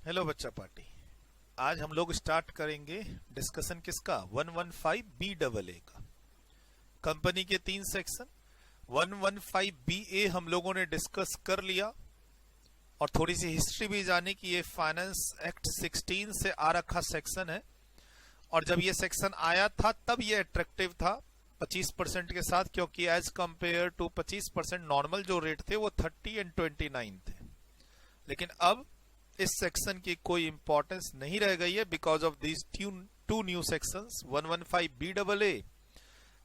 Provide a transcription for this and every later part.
Hello बच्चा party. आज हम लोग स्टार्ट करेंगे डिस्कशन किसका 115 बी डबल ए का। कंपनी के 3 सेक्शन 115 बी ए हम लोगों ने डिस्कस कर लिया और थोड़ी सी हिस्ट्री भी जानी कि ये फाइनेंस एक्ट 16 से आ रखा सेक्शन है और जब ये सेक्शन आया था तब ये अट्रैक्टिव था 25% के साथ, क्योंकि एज कंपेयर टू 25% नॉर्मल जो रेट थे वो 30 एंड 29 थे। लेकिन अब इस सेक्शन की कोई इंपॉर्टेंस नहीं रह गई है because of these two new sections 115 B double A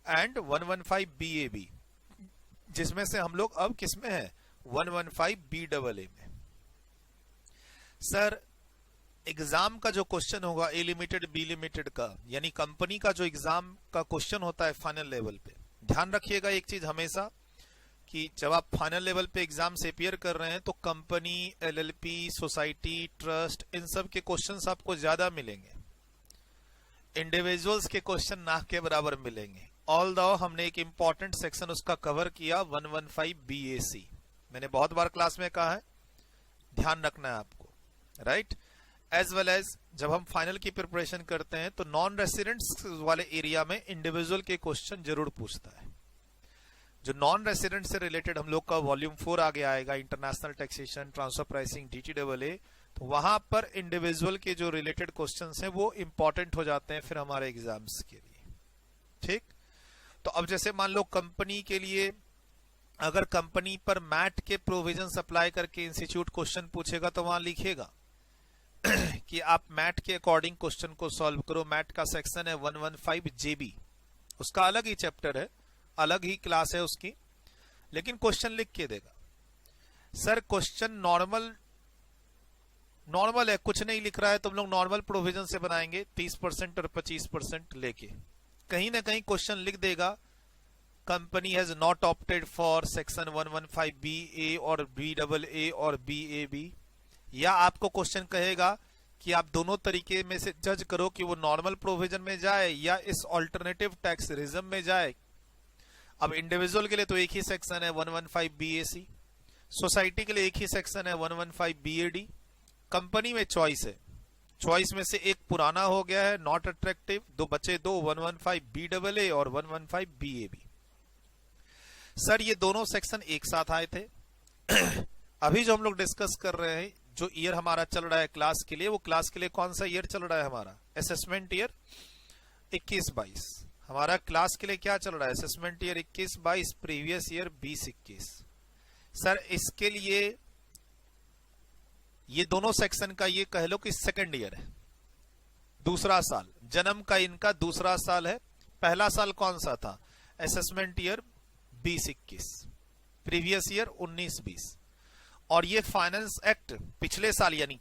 and 115 B A B, जिसमें से हम लोग अब किस में है 115 बी डबल ए में। सर एग्जाम का जो क्वेश्चन होगा ए लिमिटेड बी लिमिटेड का, यानी कंपनी का जो एग्जाम का क्वेश्चन होता है फाइनल लेवल पे, ध्यान रखिएगा एक चीज हमेशा कि जब आप फाइनल लेवल पे एग्जाम से अपियर कर रहे हैं तो कंपनी, एलएलपी, सोसाइटी, ट्रस्ट, इन सब के क्वेश्चंस आपको ज्यादा मिलेंगे, इंडिविजुअल्स के क्वेश्चन ना के बराबर मिलेंगे। ऑल दो हमने एक इंपॉर्टेंट सेक्शन उसका कवर किया 115 बीएसी, मैंने बहुत बार क्लास में कहा है, ध्यान रखना है आपको, राइट। एज वेल एज जब हम फाइनल की प्रिपरेशन करते हैं तो नॉन रेसिडेंट्स वाले एरिया में इंडिविजुअल के क्वेश्चन जरूर पूछता है। जो नॉन रेसिडेंट से रिलेटेड हम लोग का वॉल्यूम 4 आगे आएगा, इंटरनेशनल टैक्सेशन, ट्रांसफर प्राइसिंग, डीटीडब्ल्यूए, तो वहां पर इंडिविजुअल के जो रिलेटेड क्वेश्चंस हैं वो इंपॉर्टेंट हो जाते हैं फिर हमारे एग्जाम्स के लिए, ठीक। तो अब जैसे मान लो कंपनी के लिए अगर कंपनी पर मैट के प्रोविजन अप्लाई करके इंस्टीट्यूट क्वेश्चन पूछेगा तो वहां लिखेगा कि आप मैट के अकॉर्डिंग क्वेश्चन को सॉल्व करो। मैट का सेक्शन है 115 जेबी, उसका अलग ही चैप्टर है, अलग ही क्लास है उसकी, लेकिन क्वेश्चन लिख के देगा। सर क्वेश्चन नॉर्मल है, कुछ नहीं लिख रहा है, तुम लोग नॉर्मल प्रोविजन से बनाएंगे 30% और 25% लेके, कहीं ना कहीं क्वेश्चन लिख देगा company has not opted for section 115 B A और बी डबल ए और बी ए बी, या आपको क्वेश्चन कहेगा कि आप दोनों तरीके में से जज करो कि वो नॉर्मल प्रोविजन में जाए या इस ऑल्टरनेटिव टैक्स रिजम में जाए। अब इंडिविजुअल के लिए तो एक ही सेक्शन है 115 बीएसी, सोसाइटी के लिए एक ही सेक्शन है 115 बीएडी, कंपनी में चॉइस है, चॉइस में से एक पुराना हो गया है नॉट अट्रैक्टिव, दो बचे दो 115 बी डबल ए और 115 बीएबी। सर ये दोनों सेक्शन एक साथ आए थे अभी जो हम लोग डिस्कस कर रहे हैं जो ईयर हमारा चल रहा है क्लास के लिए, वो क्लास के लिए कौन सा ईयर चल रहा है हमारा, असेसमेंट ईयर 21-22। हमारा क्लास के लिए क्या चल रहा है, assessment year 21-22, previous year 20-21। Sir इसके लिए ये दोनों सेक्शन का ये कह लो कि सेकंड ईयर है, दूसरा साल, जन्म का इनका दूसरा साल है। पहला साल कौन सा था, असेसमेंट ईयर 20-21, प्रीवियस ईयर 19-20। और ये फाइनेंस एक्ट पिछले साल, यानी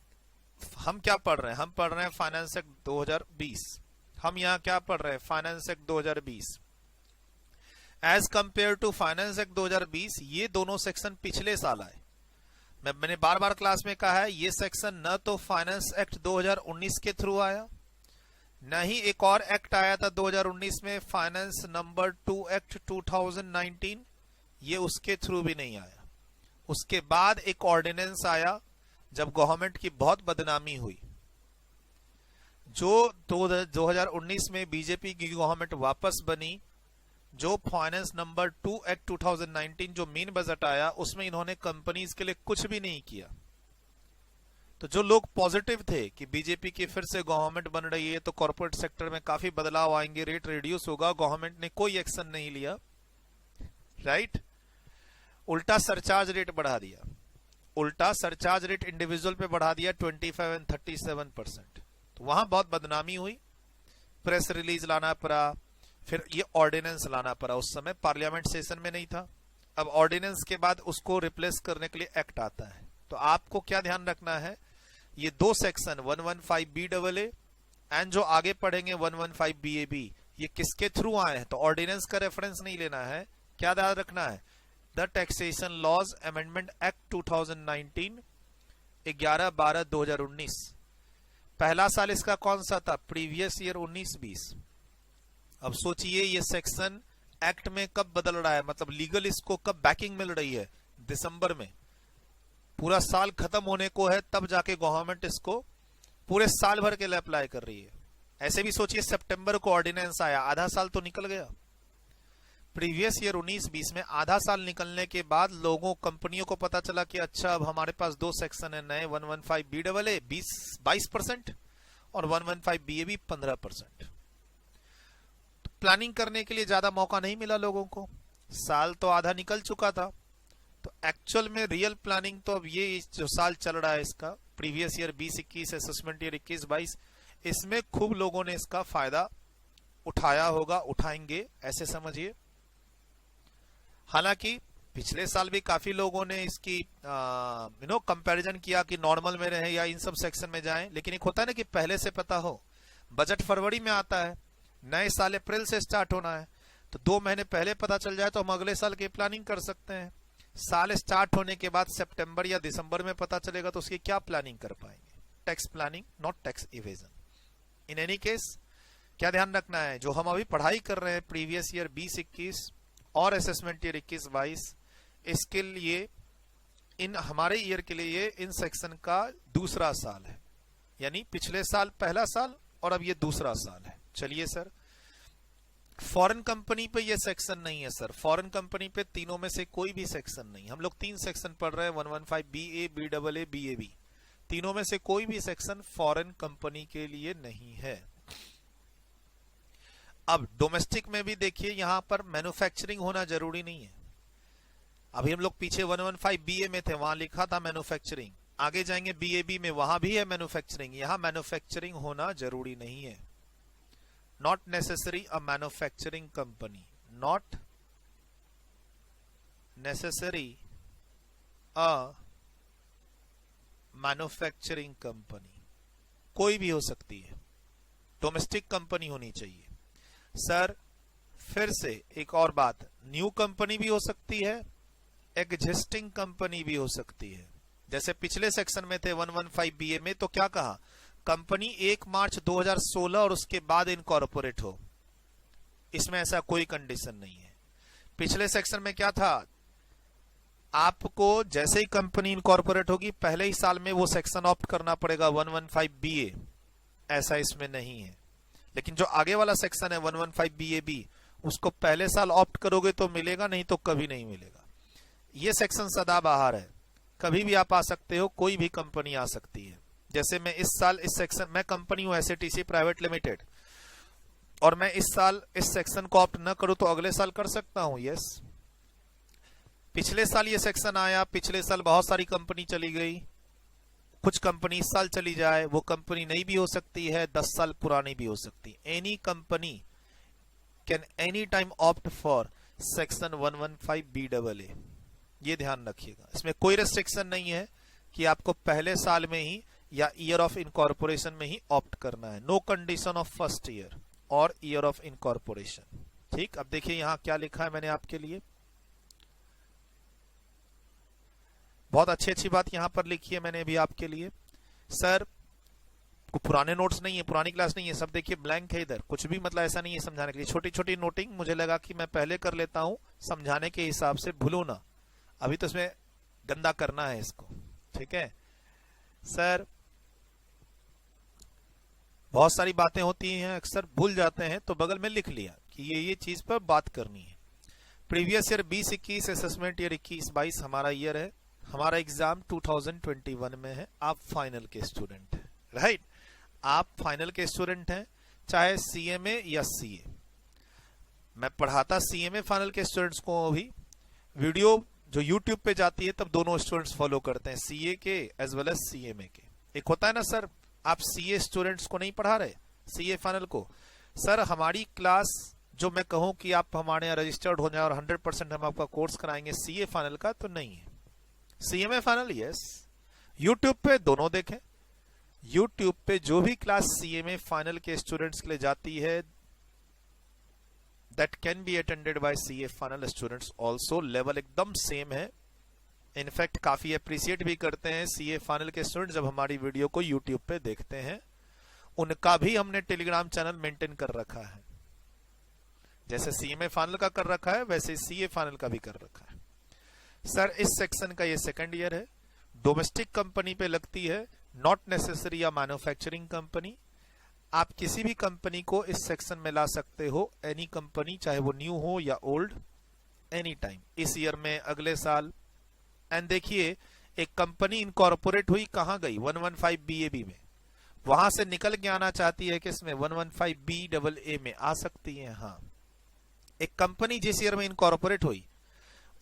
हम क्या पढ़ रहे हैं, हम पढ़ रहे हैं फाइनेंस एक्ट 2020, हम यहां क्या पढ़ रहे हैं finance act 2020 as compared to finance act 2020। ये दोनों सेक्शन पिछले साल आए। मैंने बार बार क्लास में कहा है ये सेक्शन न तो फाइनेंस एक्ट 2019 के थ्रू आया, न ही एक और एक्ट आया था 2019 में फाइनेंस नंबर 2 एक्ट 2019, ये उसके थ्रू भी नहीं आया। उसके बाद एक ऑर्डिनेंस आया जब गवर्नमेंट की बहुत बदनामी हुई, जो 2019 में बीजेपी की गवर्नमेंट वापस बनी, जो फाइनेंस नंबर 2 एक्ट 2019 जो मेन बजट आया उसमें इन्होंने कंपनीज के लिए कुछ भी नहीं किया। तो जो लोग पॉजिटिव थे कि बीजेपी की फिर से गवर्नमेंट बन रही है तो कॉर्पोरेट सेक्टर में काफी बदलाव आएंगे, रेट रिड्यूस होगा, गवर्नमेंट ने कोई एक्शन नहीं लिया, राइट। उल्टा सरचार्ज रेट बढ़ा दिया, उल्टा सरचार्ज रेट इंडिविजुअल पे बढ़ा दिया 25 एंड 37%। तो वहां बहुत बदनामी हुई, प्रेस रिलीज लाना पड़ा, फिर ये ऑर्डिनेंस लाना पड़ा। उस समय पार्लियामेंट सेशन में नहीं था, अब ऑर्डिनेंस के बाद उसको रिप्लेस करने के लिए एक्ट आता है। तो आपको क्या ध्यान रखना है, ये दो section 115 B double A and जो आगे पढ़ेंगे 115 बी ए बी, ये किसके थ्रू आए हैं, तो ऑर्डिनेंस का रेफरेंस नहीं लेना है, क्या ध्यान रखना है, the taxation laws amendment act 2019 11/12/2019। पहला साल इसका कौन सा था, प्रीवियस ईयर 19-20। अब सोचिए ये सेक्शन एक्ट में कब बदल रहा है, मतलब लीगल इसको कब बैकिंग मिल रही है, दिसंबर में, पूरा साल खत्म होने को है तब जाके गवर्नमेंट इसको पूरे साल भर के लिए अप्लाई कर रही है। ऐसे भी सोचिए सितंबर को ऑर्डिनेंस आया, आधा साल तो निकल गया। प्रीवियस ईयर 19-20 में आधा साल निकलने के बाद लोगों कंपनियों को पता चला कि अच्छा अब हमारे पास 2 सेक्शन है नए, 115 BAA 22% और 115 BAB 15%। तो प्लानिंग करने के लिए ज्यादा मौका नहीं मिला लोगों को, साल तो आधा निकल चुका था। तो एक्चुअल में रियल प्लानिंग तो अब ये जो साल चल रहा है इसका प्रीवियस ईयर 20-21 असेसमेंट ईयर 21-22, इसमें खूब लोगों ने इसका फायदा उठाया होगा, उठाएंगे, ऐसे समझिए। हालांकि पिछले साल भी काफी लोगों ने इसकी कंपैरिजन किया कि नॉर्मल में रहे या इन सब सेक्शन में जाएं, लेकिन एक होता है ना कि पहले से पता हो। बजट फरवरी में आता है, नए साल अप्रैल से स्टार्ट होना है, तो 2 महीने पहले पता चल जाए तो हम अगले साल की प्लानिंग कर सकते हैं। साल स्टार्ट होने के बाद सितंबर या दिसंबर में पता चलेगा तो उसकी क्या प्लानिंग कर पाएंगे? Tax planning, not tax evasion. In any case क्या ध्यान रखना है, जो हम अभी पढ़ाई कर रहे हैं प्रीवियस ईयर 20-21 और असेसमेंट ईयर 21-22, इसके लिए इन हमारे ईयर के लिए इन सेक्शन का दूसरा साल है, यानी पिछले साल पहला साल और अब ये दूसरा साल है। चलिए सर, फॉरेन कंपनी पे ये सेक्शन नहीं है सर, फॉरेन कंपनी पे तीनों में से कोई भी सेक्शन नहीं। हम लोग 3 सेक्शन पढ़ रहे हैं, 115 BA, BAA, BAB, तीनों में से कोई भी सेक्शन फॉरेन कंपनी के लिए नहीं है। अब डोमेस्टिक में भी देखिए, यहां पर मैन्युफैक्चरिंग होना जरूरी नहीं है। अभी हम लोग पीछे 115 BA में थे, वहां लिखा था मैन्युफैक्चरिंग, आगे जाएंगे BAB में, वहां भी है मैन्युफैक्चरिंग। यहां मैन्युफैक्चरिंग होना जरूरी नहीं है। Not necessary a manufacturing company, not necessary a manufacturing company, कोई भी हो सकती है, डोमेस्टिक कंपनी होनी चाहिए। सर फिर से एक और बात, न्यू कंपनी भी हो सकती है, एग्जिस्टिंग कंपनी भी हो सकती है। जैसे पिछले सेक्शन में थे 115 BA में, तो क्या कहा, कंपनी 1 मार्च 2016 और उसके बाद इनकॉर्पोरेट हो, इसमें ऐसा कोई कंडीशन नहीं है। पिछले सेक्शन में क्या था, आपको जैसे ही कंपनी इनकॉर्पोरेट होगी पहले ही साल में वो सेक्शन ऑप्ट करना पड़ेगा 115 BA, ऐसा इसमें नहीं है। लेकिन जो आगे वाला सेक्शन है 115 BAB, उसको पहले साल ऑप्ट करोगे तो मिलेगा, नहीं तो कभी नहीं मिलेगा। ये सेक्शन सदाबहार है, कभी भी आप आ सकते हो, कोई भी कंपनी आ सकती है। जैसे मैं इस साल इस सेक्शन, मैं कंपनी हूं SATC प्राइवेट लिमिटेड, और मैं इस साल इस सेक्शन को ऑप्ट न करूं तो अगले साल कर सकता हूं। यस, पिछले साल ये सेक्शन आया, पिछले साल बहुत सारी कंपनी चली गई, कुछ कंपनी इस साल चली जाए, वो कंपनी नई भी हो सकती है, 10 साल पुरानी भी हो सकती है। Any company can any time opt for section 115 BAA, ये ध्यान रखिएगा। इसमें कोई रेस्ट्रिक्शन नहीं है कि आपको पहले साल में ही या ईयर ऑफ इनकॉर्पोरेशन में ही ऑप्ट करना है। No condition of first year और ईयर ऑफ इनकॉर्पोरेशन। ठीक, अब देखिए यहां क्या लिखा है मैंने आपके लिए, बहुत अच्छी बात यहां पर लिखी है मैंने अभी आपके लिए। सर पुराने नोट्स नहीं है, पुरानी क्लास नहीं है, सब देखिए ब्लैंक है इधर, कुछ भी मतलब ऐसा नहीं है समझाने के लिए। छोटी छोटी नोटिंग मुझे लगा कि मैं पहले कर लेता हूं समझाने के हिसाब से, भूलो ना, अभी तो इसमें गंदा करना है इसको। ठीक है सर, बहुत सारी बातें होती हैं, अक्सर भूल जाते हैं, तो बगल में लिख लिया कि ये चीज पर बात करनी है। प्रीवियस ईयर 20-21 असेसमेंट ईयर 21-22 हमारा ईयर है, हमारा एग्जाम 2021 में है। आप फाइनल के स्टूडेंट हैं, राइट, आप फाइनल के स्टूडेंट हैं, चाहे CMA या CA। मैं पढ़ाता CMA फाइनल के स्टूडेंट्स को, भी वीडियो जो YouTube पे जाती है तब दोनों स्टूडेंट्स फॉलो करते हैं, CA के एज वेल एज CMA के। एक होता है ना सर, आप CA स्टूडेंट्स को नहीं पढ़ा रहे, CA फाइनल को। सर हमारी क्लास जो मैं कहूं कि आप हमारे यहाँ रजिस्टर्ड हो जाए और 100% हम आपका कोर्स कराएंगे CA फाइनल का, तो नहीं है। CMA फाइनल यस, YouTube पे दोनों देखें, YouTube पे जो भी क्लास CMA फाइनल के स्टूडेंट्स के लिए जाती है, that can be attended by CA final students also, level एकदम सेम है। इनफैक्ट काफी अप्रिशिएट भी करते हैं CA फाइनल के स्टूडेंट जब हमारी वीडियो को YouTube पे देखते हैं। उनका भी हमने टेलीग्राम चैनल मेंटेन कर रखा है, जैसे CMA फाइनल का कर रखा है वैसे CA फाइनल का भी कर रखा है। सर इस सेक्शन का ये सेकंड ईयर है, डोमेस्टिक कंपनी पे लगती है, नॉट नेसेसरी या मैन्युफैक्चरिंग कंपनी। आप किसी भी कंपनी को इस सेक्शन में ला सकते हो, एनी कंपनी, चाहे वो न्यू हो या ओल्ड, एनी टाइम, इस ईयर में, अगले साल। एंड देखिए एक कंपनी इनकॉर्पोरेट हुई, कहां गई? 115 BAB में, वहां से निकल के आना चाहती है किसमें? 115 BAA में आ सकती है। हाँ, एक कंपनी जिस ईयर में इनकॉर्पोरेट हुई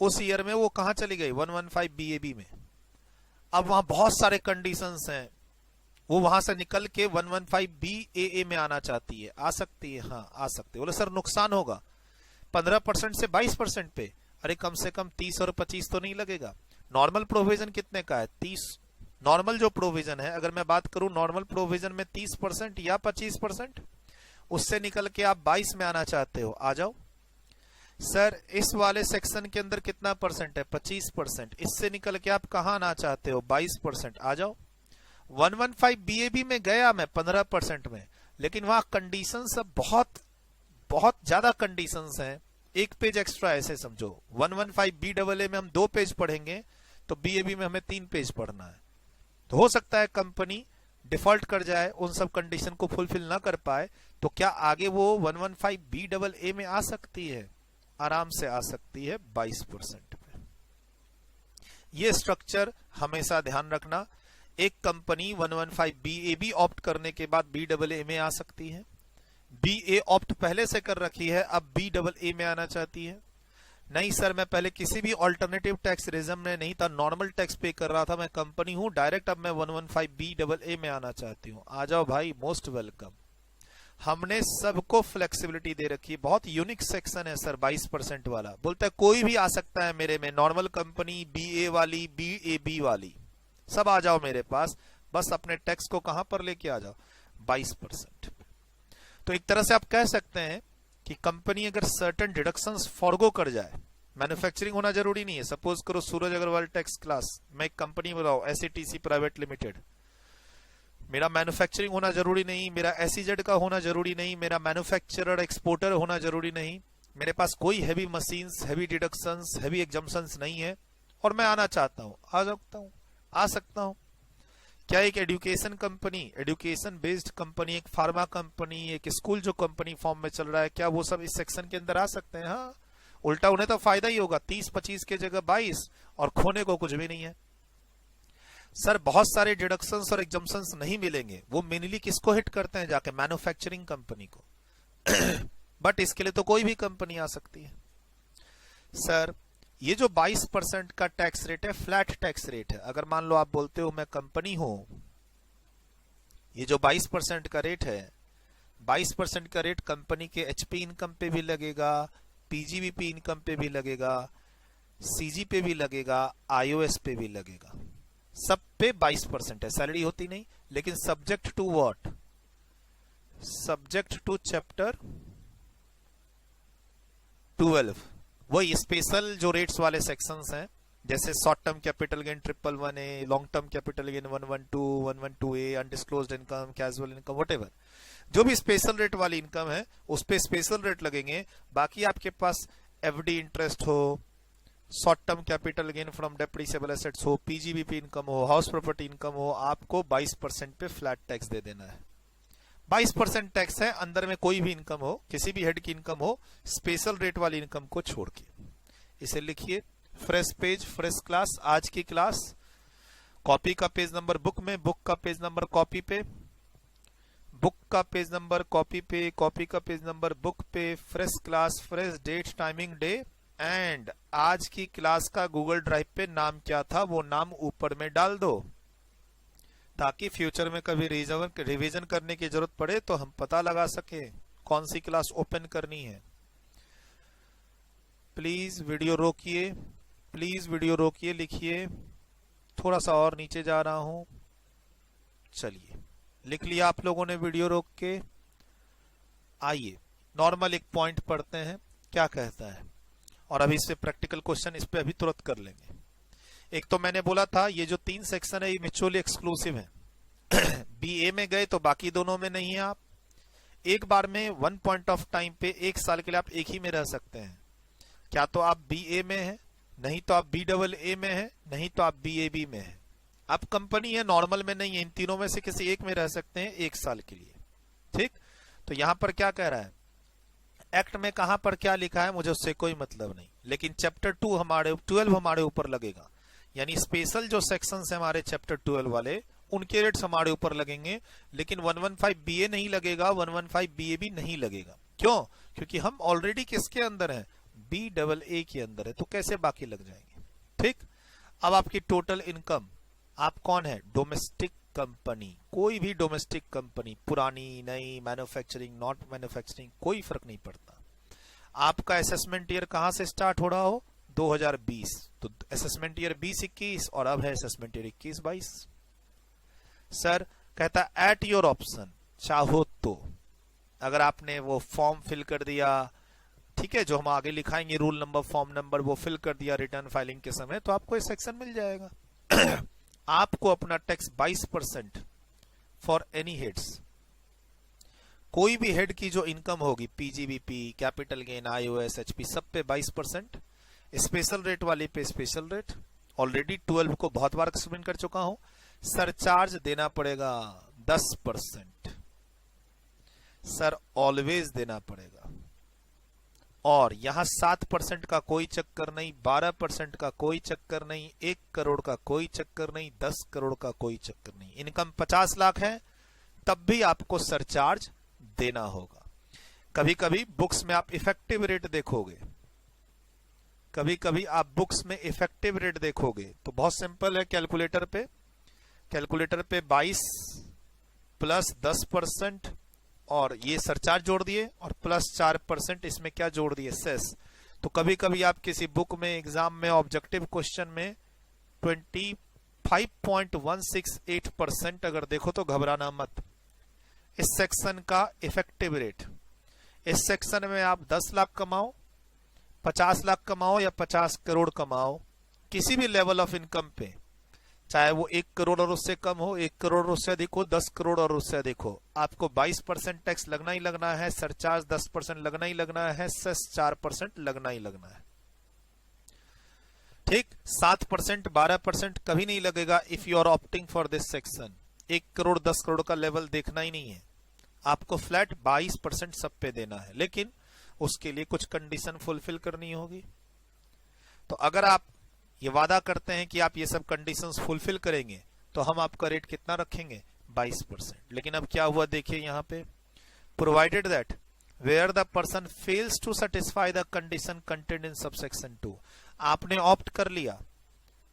उस ईयर में वो कहां चली गई? 115 BAB में। अब वहां बहुत सारे कंडीशंस हैं, वो वहां से निकल के 115 BAA में आना चाहती है, आ सकती है? हाँ आ सकती है। बोले सर नुकसान होगा 15% से 22% पे। अरे कम से कम 30 और 25 तो नहीं लगेगा। नॉर्मल प्रोविजन कितने का है? 30। नॉर्मल जो प्रोविजन है, अगर मैं बात करूं नॉर्मल प्रोविजन में 30% या 25%, उससे निकल के आप 22 में आना चाहते हो, आ जाओ। सर इस वाले सेक्शन के अंदर कितना परसेंट है? 25%, इससे निकल के आप कहां आना चाहते हो? 22%, आ जाओ। 115 BAB में गया मैं 15% में, लेकिन वहां कंडीशन सब बहुत ज्यादा कंडीशंस हैं, एक पेज एक्स्ट्रा ऐसे समझो। 115 BAA में हम 2 पेज पढ़ेंगे, तो BAB में हमें 3 पेज पढ़ना है। तो हो सकता है कंपनी डिफॉल्ट कर जाए, उन सब कंडीशन को फुलफिल ना कर पाए, तो क्या आगे वो 115 BAA में आ सकती है? आराम से आ सकती है 22% पे। ये स्ट्रक्चर हमेशा ध्यान रखना। एक कंपनी 115 BAB ऑप्ट करने के बाद BAA में आ सकती है। BA ऑप्ट पहले से कर रखी है, अब BAA में आना चाहती है। नहीं सर मैं पहले किसी भी ऑल्टरनेटिव टैक्स रिजम में नहीं था, नॉर्मल टैक्स पे कर रहा था, मैं कंपनी हूं डायरेक्ट, अब मैं 115 BAA में आना चाहती हूं। आ जाओ भाई, मोस्ट वेलकम। हमने सबको फ्लेक्सिबिलिटी दे रखी है। बहुत यूनिक सेक्शन है सर 22% वाला। बोलता है कोई भी आ सकता है मेरे में, नॉर्मल कंपनी, BA वाली, BAB वाली, सब आ जाओ मेरे पास, बस अपने टैक्स को कहां पर लेके आ जाओ? 22%। तो एक तरह से आप कह सकते हैं कि कंपनी अगर सर्टेन डिडक्शंस फॉरगो कर जाए, मैन्युफैक्चरिंग होना जरूरी नहीं है। सपोज करो सूरज अग्रवाल टैक्स क्लास, मैं एक कंपनी बनाऊं SATC प्राइवेट लिमिटेड, मेरा मैन्युफैक्चरिंग होना जरूरी नहीं, मेरा SEZ का होना जरूरी नहीं, मेरा मैन्युफैक्चरर एक्सपोर्टर होना जरूरी नहीं, मेरे पास कोई heavy machines, heavy deductions, heavy exemptions नहीं है, और मैं आना चाहता हूं, आ सकता हूं। क्या एक education company, education based company, एक फार्मा कंपनी, एक स्कूल जो कंपनी फॉर्म में चल रहा है, क्या वो सब इस सेक्शन के अंदर आ सकते हैं? हाँ, उल्टा उन्हें तो फायदा ही होगा, 30-25 के जगह 22, और खोने को कुछ भी नहीं है। सर बहुत सारे डिडक्शंस और एग्जम्पशंस नहीं मिलेंगे, वो मेनली किसको हिट करते हैं? जाके मैन्युफैक्चरिंग कंपनी को। बट इसके लिए तो कोई भी कंपनी आ सकती है। सर ये जो 22% का टैक्स रेट है, फ्लैट टैक्स रेट है। अगर मान लो आप बोलते हो मैं कंपनी हूं, ये जो 22% का रेट है, 22% का रेट कंपनी के HP इनकम पे भी लगेगा, PGBP इनकम पे भी लगेगा, CG पे भी लगेगा, IOS पे भी लगेगा, सब पे 22% है। सैलरी होती नहीं, लेकिन subject to what? Subject to chapter 12, वही स्पेशल जो रेट्स वाले सेक्शंस हैं, जैसे short term capital gain 111A, long term capital gain 112, 112A, undisclosed income, casual income, whatever, जो भी स्पेशल रेट वाली इनकम है उस पे स्पेशल रेट लगेंगे। बाकी आपके पास FD इंटरेस्ट हो, short term capital gain from depreciable assets हो, PGBP इनकम हो, हाउस प्रॉपर्टी इनकम हो, आपको 22% पे फ्लैट टैक्स दे देना है। 22% टैक्स है, अंदर में कोई भी इनकम हो, किसी भी हेड की इनकम हो, स्पेशल रेट वाली इनकम को छोड़ के। इसे लिखिए, फ्रेश पेज, फ्रेश क्लास, आज की क्लास, कॉपी का पेज नंबर बुक में, बुक का पेज नंबर कॉपी पे, बुक का पेज नंबर कॉपी पे, कॉपी का पेज नंबर बुक पे, fresh class, fresh date, timing, day, and आज की क्लास का गूगल ड्राइव पे नाम क्या था वो नाम ऊपर में डाल दो, ताकि फ्यूचर में कभी रिवीजन करने की जरूरत पड़े तो हम पता लगा सके कौन सी क्लास ओपन करनी है। प्लीज वीडियो रोकिए, प्लीज वीडियो रोकिए, लिखिए, थोड़ा सा और नीचे जा रहा हूं, चलिए लिख लिया आप लोगों ने वीडियो रोक के। आइए नॉर्मल एक पॉइंट पढ़ते हैं, क्या कहता है, और अभी इससे प्रैक्टिकल क्वेश्चन इस पे अभी तुरंत कर लेंगे। एक तो मैंने बोला था ये जो 3 सेक्शन है ये म्यूचुअली एक्सक्लूसिव है। BA में गए तो बाकी दोनों में नहीं है। आप एक बार में 1 पॉइंट ऑफ टाइम पे 1 साल के लिए आप एक ही में रह सकते हैं। क्या तो आप BA में है, नहीं तो आप BAA में है, नहीं तो आप BAB में है। आप कंपनी है, नॉर्मल में नहीं है, इन तीनों में से किसी एक में रह सकते हैं 1 साल के लिए। ठीक, तो यहां पर क्या कह रहा है, एक्ट में कहां पर क्या लिखा है मुझे उससे कोई मतलब नहीं, लेकिन चैप्टर 2 हमारे 12 हमारे ऊपर लगेगा, यानी स्पेशल जो सेक्शंस है हमारे चैप्टर 12 वाले, उनके रेट्स हमारे ऊपर लगेंगे, लेकिन 115 बीए नहीं लगेगा, 115 बीए भी नहीं लगेगा। क्यों? क्योंकि हम ऑलरेडी किसके अंदर हैं, BAA के अंदर है, तो कैसे बाकी लग जाएंगे। ठीक, अब आपकी टोटल इनकम, आप कौन है, डोमेस्टिक कंपनी, कोई भी डोमेस्टिक कंपनी, पुरानी नई, मैन्युफैक्चरिंग नॉट मैन्युफैक्चरिंग, कोई फर्क नहीं पड़ता। आपका असेसमेंट ईयर कहां से स्टार्ट हो रहा हो, 2020, तो असेसमेंट ईयर 20-21 और अब है असेसमेंट ईयर 21-22। सर कहता एट योर ऑप्शन, चाहो तो, अगर आपने वो फॉर्म फिल कर दिया, ठीक है, जो हम आगे लिखाएंगे रूल नंबर फॉर्म नंबर, वो फिल कर दिया रिटर्न फाइलिंग के समय, तो आपको ये सेक्शन मिल जाएगा। आपको अपना टैक्स 22% फॉर एनी हेड्स, कोई भी हेड की जो इनकम होगी, PGBP, capital gain, iOS, HP, सब पे 22%, स्पेशल रेट वाले पे स्पेशल रेट, ऑलरेडी 12 को बहुत बार एक्सप्लेन कर चुका हूं। सरचार्ज देना पड़ेगा 10%, सर ऑलवेज देना पड़ेगा, और यहां 7% का कोई चक्कर नहीं, 12% का कोई चक्कर नहीं, 1 करोड़ का कोई चक्कर नहीं, 10 करोड़ का कोई चक्कर नहीं। इनकम 50 लाख है तब भी आपको सरचार्ज देना होगा। कभी कभी बुक्स में आप इफेक्टिव रेट देखोगे, कभी कभी आप बुक्स में इफेक्टिव रेट देखोगे, तो बहुत सिंपल है, कैलकुलेटर पे 22 प्लस 10% और ये सरचार्ज जोड़ दिए, और प्लस 4% इसमें क्या जोड़ दिए, सेस। तो कभी कभी आप किसी बुक में एग्जाम में ऑब्जेक्टिव क्वेश्चन में 25.168% अगर देखो तो घबराना मत। इस सेक्शन का इफेक्टिव रेट, इस सेक्शन में आप 10 लाख कमाओ, 50 लाख कमाओ या 50 करोड़ कमाओ, किसी भी लेवल ऑफ इनकम पे, चाहे वो 1 करोड़ और उससे कम हो, 1 करोड़ और उससे अधिक हो, 10 करोड़ और उससे अधिक हो, आपको 22% टैक्स लगना ही लगना है, सरचार्ज 10% लगना ही लगना है, सेस 4% लगना ही लगना है। ठीक, 7% 12% कभी नहीं लगेगा if you are opting for this section. 1 crore 10 crore का लेवल देखना ही नहीं है, आपको फ्लैट 22% सब पे देना है, लेकिन उसके लिए कुछ कंडीशन फुलफिल करनी होगी। तो अगर आप ये वादा करते हैं कि आप ये सब कंडीशंस फुलफिल करेंगे, तो हम आपका रेट कितना रखेंगे, 22%। लेकिन अब क्या हुआ देखिए यहां पे, provided that where the person fails to satisfy the condition content in subsection 2, आपने ऑप्ट कर लिया,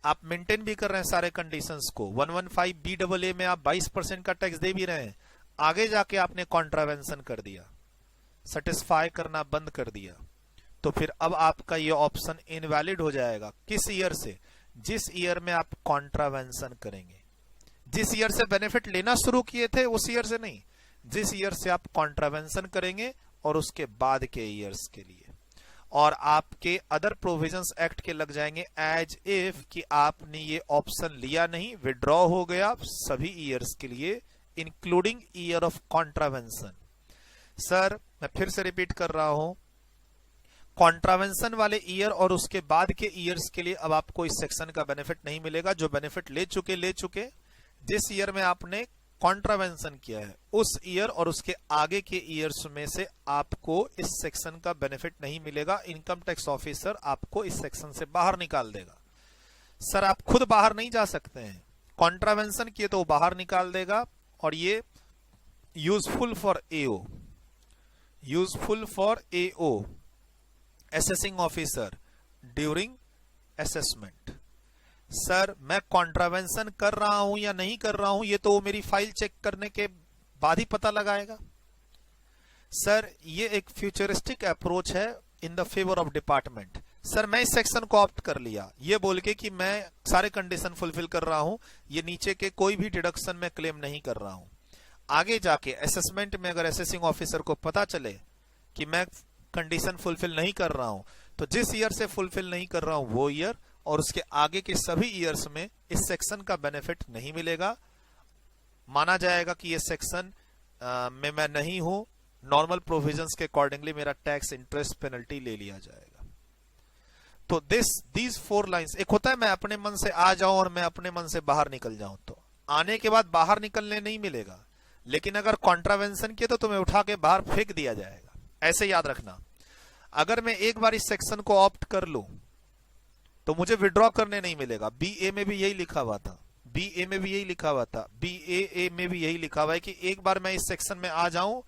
आप मेंटेन भी कर रहे हैं सारे कंडीशंस को, 115 BAA में आप 22% का टैक्स दे भी रहे हैं, आगे जाके आपने कॉन्ट्रावेंशन कर दिया, सेटिस्फाई करना बंद कर दिया, तो फिर अब आपका ये ऑप्शन इनवैलिड हो जाएगा। किस ईयर से, जिस ईयर में आप कॉन्ट्रावेंशन करेंगे, जिस ईयर से बेनिफिट लेना शुरू किए थे उस ईयर से नहीं, जिस ईयर से आप कॉन्ट्रावेंशन करेंगे और उसके बाद के ईयर्स के लिए, और आपके अदर प्रोविजंस एक्ट के लग जाएंगे एज इफ कि आपने ये ऑप्शन लिया नहीं, विड्रॉ हो गया सभी ईयर्स के लिए including year of contravention. Sir मैं फिर से रिपीट कर रहा हूं, कॉन्ट्रावेंशन वाले ईयर और उसके बाद के ईयर्स के लिए अब आपको इस सेक्शन का बेनिफिट नहीं मिलेगा। जो बेनिफिट ले चुके, जिस ईयर में आपने कॉन्ट्रावेंशन किया है उस ईयर और उसके आगे के ईयर्स में से आपको इस सेक्शन का बेनिफिट नहीं मिलेगा। इनकम टैक्स ऑफिसर आपको इस सेक्शन से बाहर निकाल देगा। सर आप खुद बाहर नहीं जा सकते हैं, कॉन्ट्रावेंशन किए तो वो बाहर निकाल देगा, और ये useful for AO, useful for AO assessing officer during assessment. Sir मैं कॉन्ट्रावेंशन कर रहा हूं या नहीं कर रहा हूं, ये तो वो मेरी फाइल चेक करने के बाद ही पता लगाएगा। सर ये एक फ्यूचरिस्टिक अप्रोच है in the favour of department. Sir मैं इस सेक्शन को ऑप्ट कर लिया ये बोल के कि मैं सारे कंडीशन फुलफिल कर रहा हूं, ये नीचे के कोई भी डिडक्शन में क्लेम नहीं कर रहा हूं। आगे जाके असेसमेंट में अगर असेसिंग ऑफिसर को पता चले कि मैं कंडीशन फुलफिल नहीं कर रहा हूं, तो जिस ईयर से फुलफिल नहीं कर रहा हूं वो ईयर और उसके आगे के सभी ईयर्स में इस सेक्शन का बेनिफिट नहीं मिलेगा। माना जाएगा कि ये सेक्शन में मैं नहीं हूं, नॉर्मल प्रोविजंस के अकॉर्डिंगली मेरा टैक्स इंटरेस्ट पेनल्टी ले लिया जाएगा। तो दीज 4 लाइंस, एक होता है मैं अपने मन से आ जाऊं और मैं अपने मन से बाहर निकल जाऊं, तो आने के बाद बाहर निकलने नहीं मिलेगा, लेकिन अगर कॉन्ट्रावेंशन किए तो तुम्हें उठा के बाहर फेंक दिया जाएगा। ऐसे याद रखना, अगर मैं एक बार इस सेक्शन को ऑप्ट कर लूं तो मुझे विड्रॉ करने नहीं मिलेगा। बी ए में भी यही लिखा हुआ था, बी ए में भी यही लिखा हुआ था, बी ए में भी यही लिखा हुआ है कि एक बार मैं इस सेक्शन में आ जाऊं,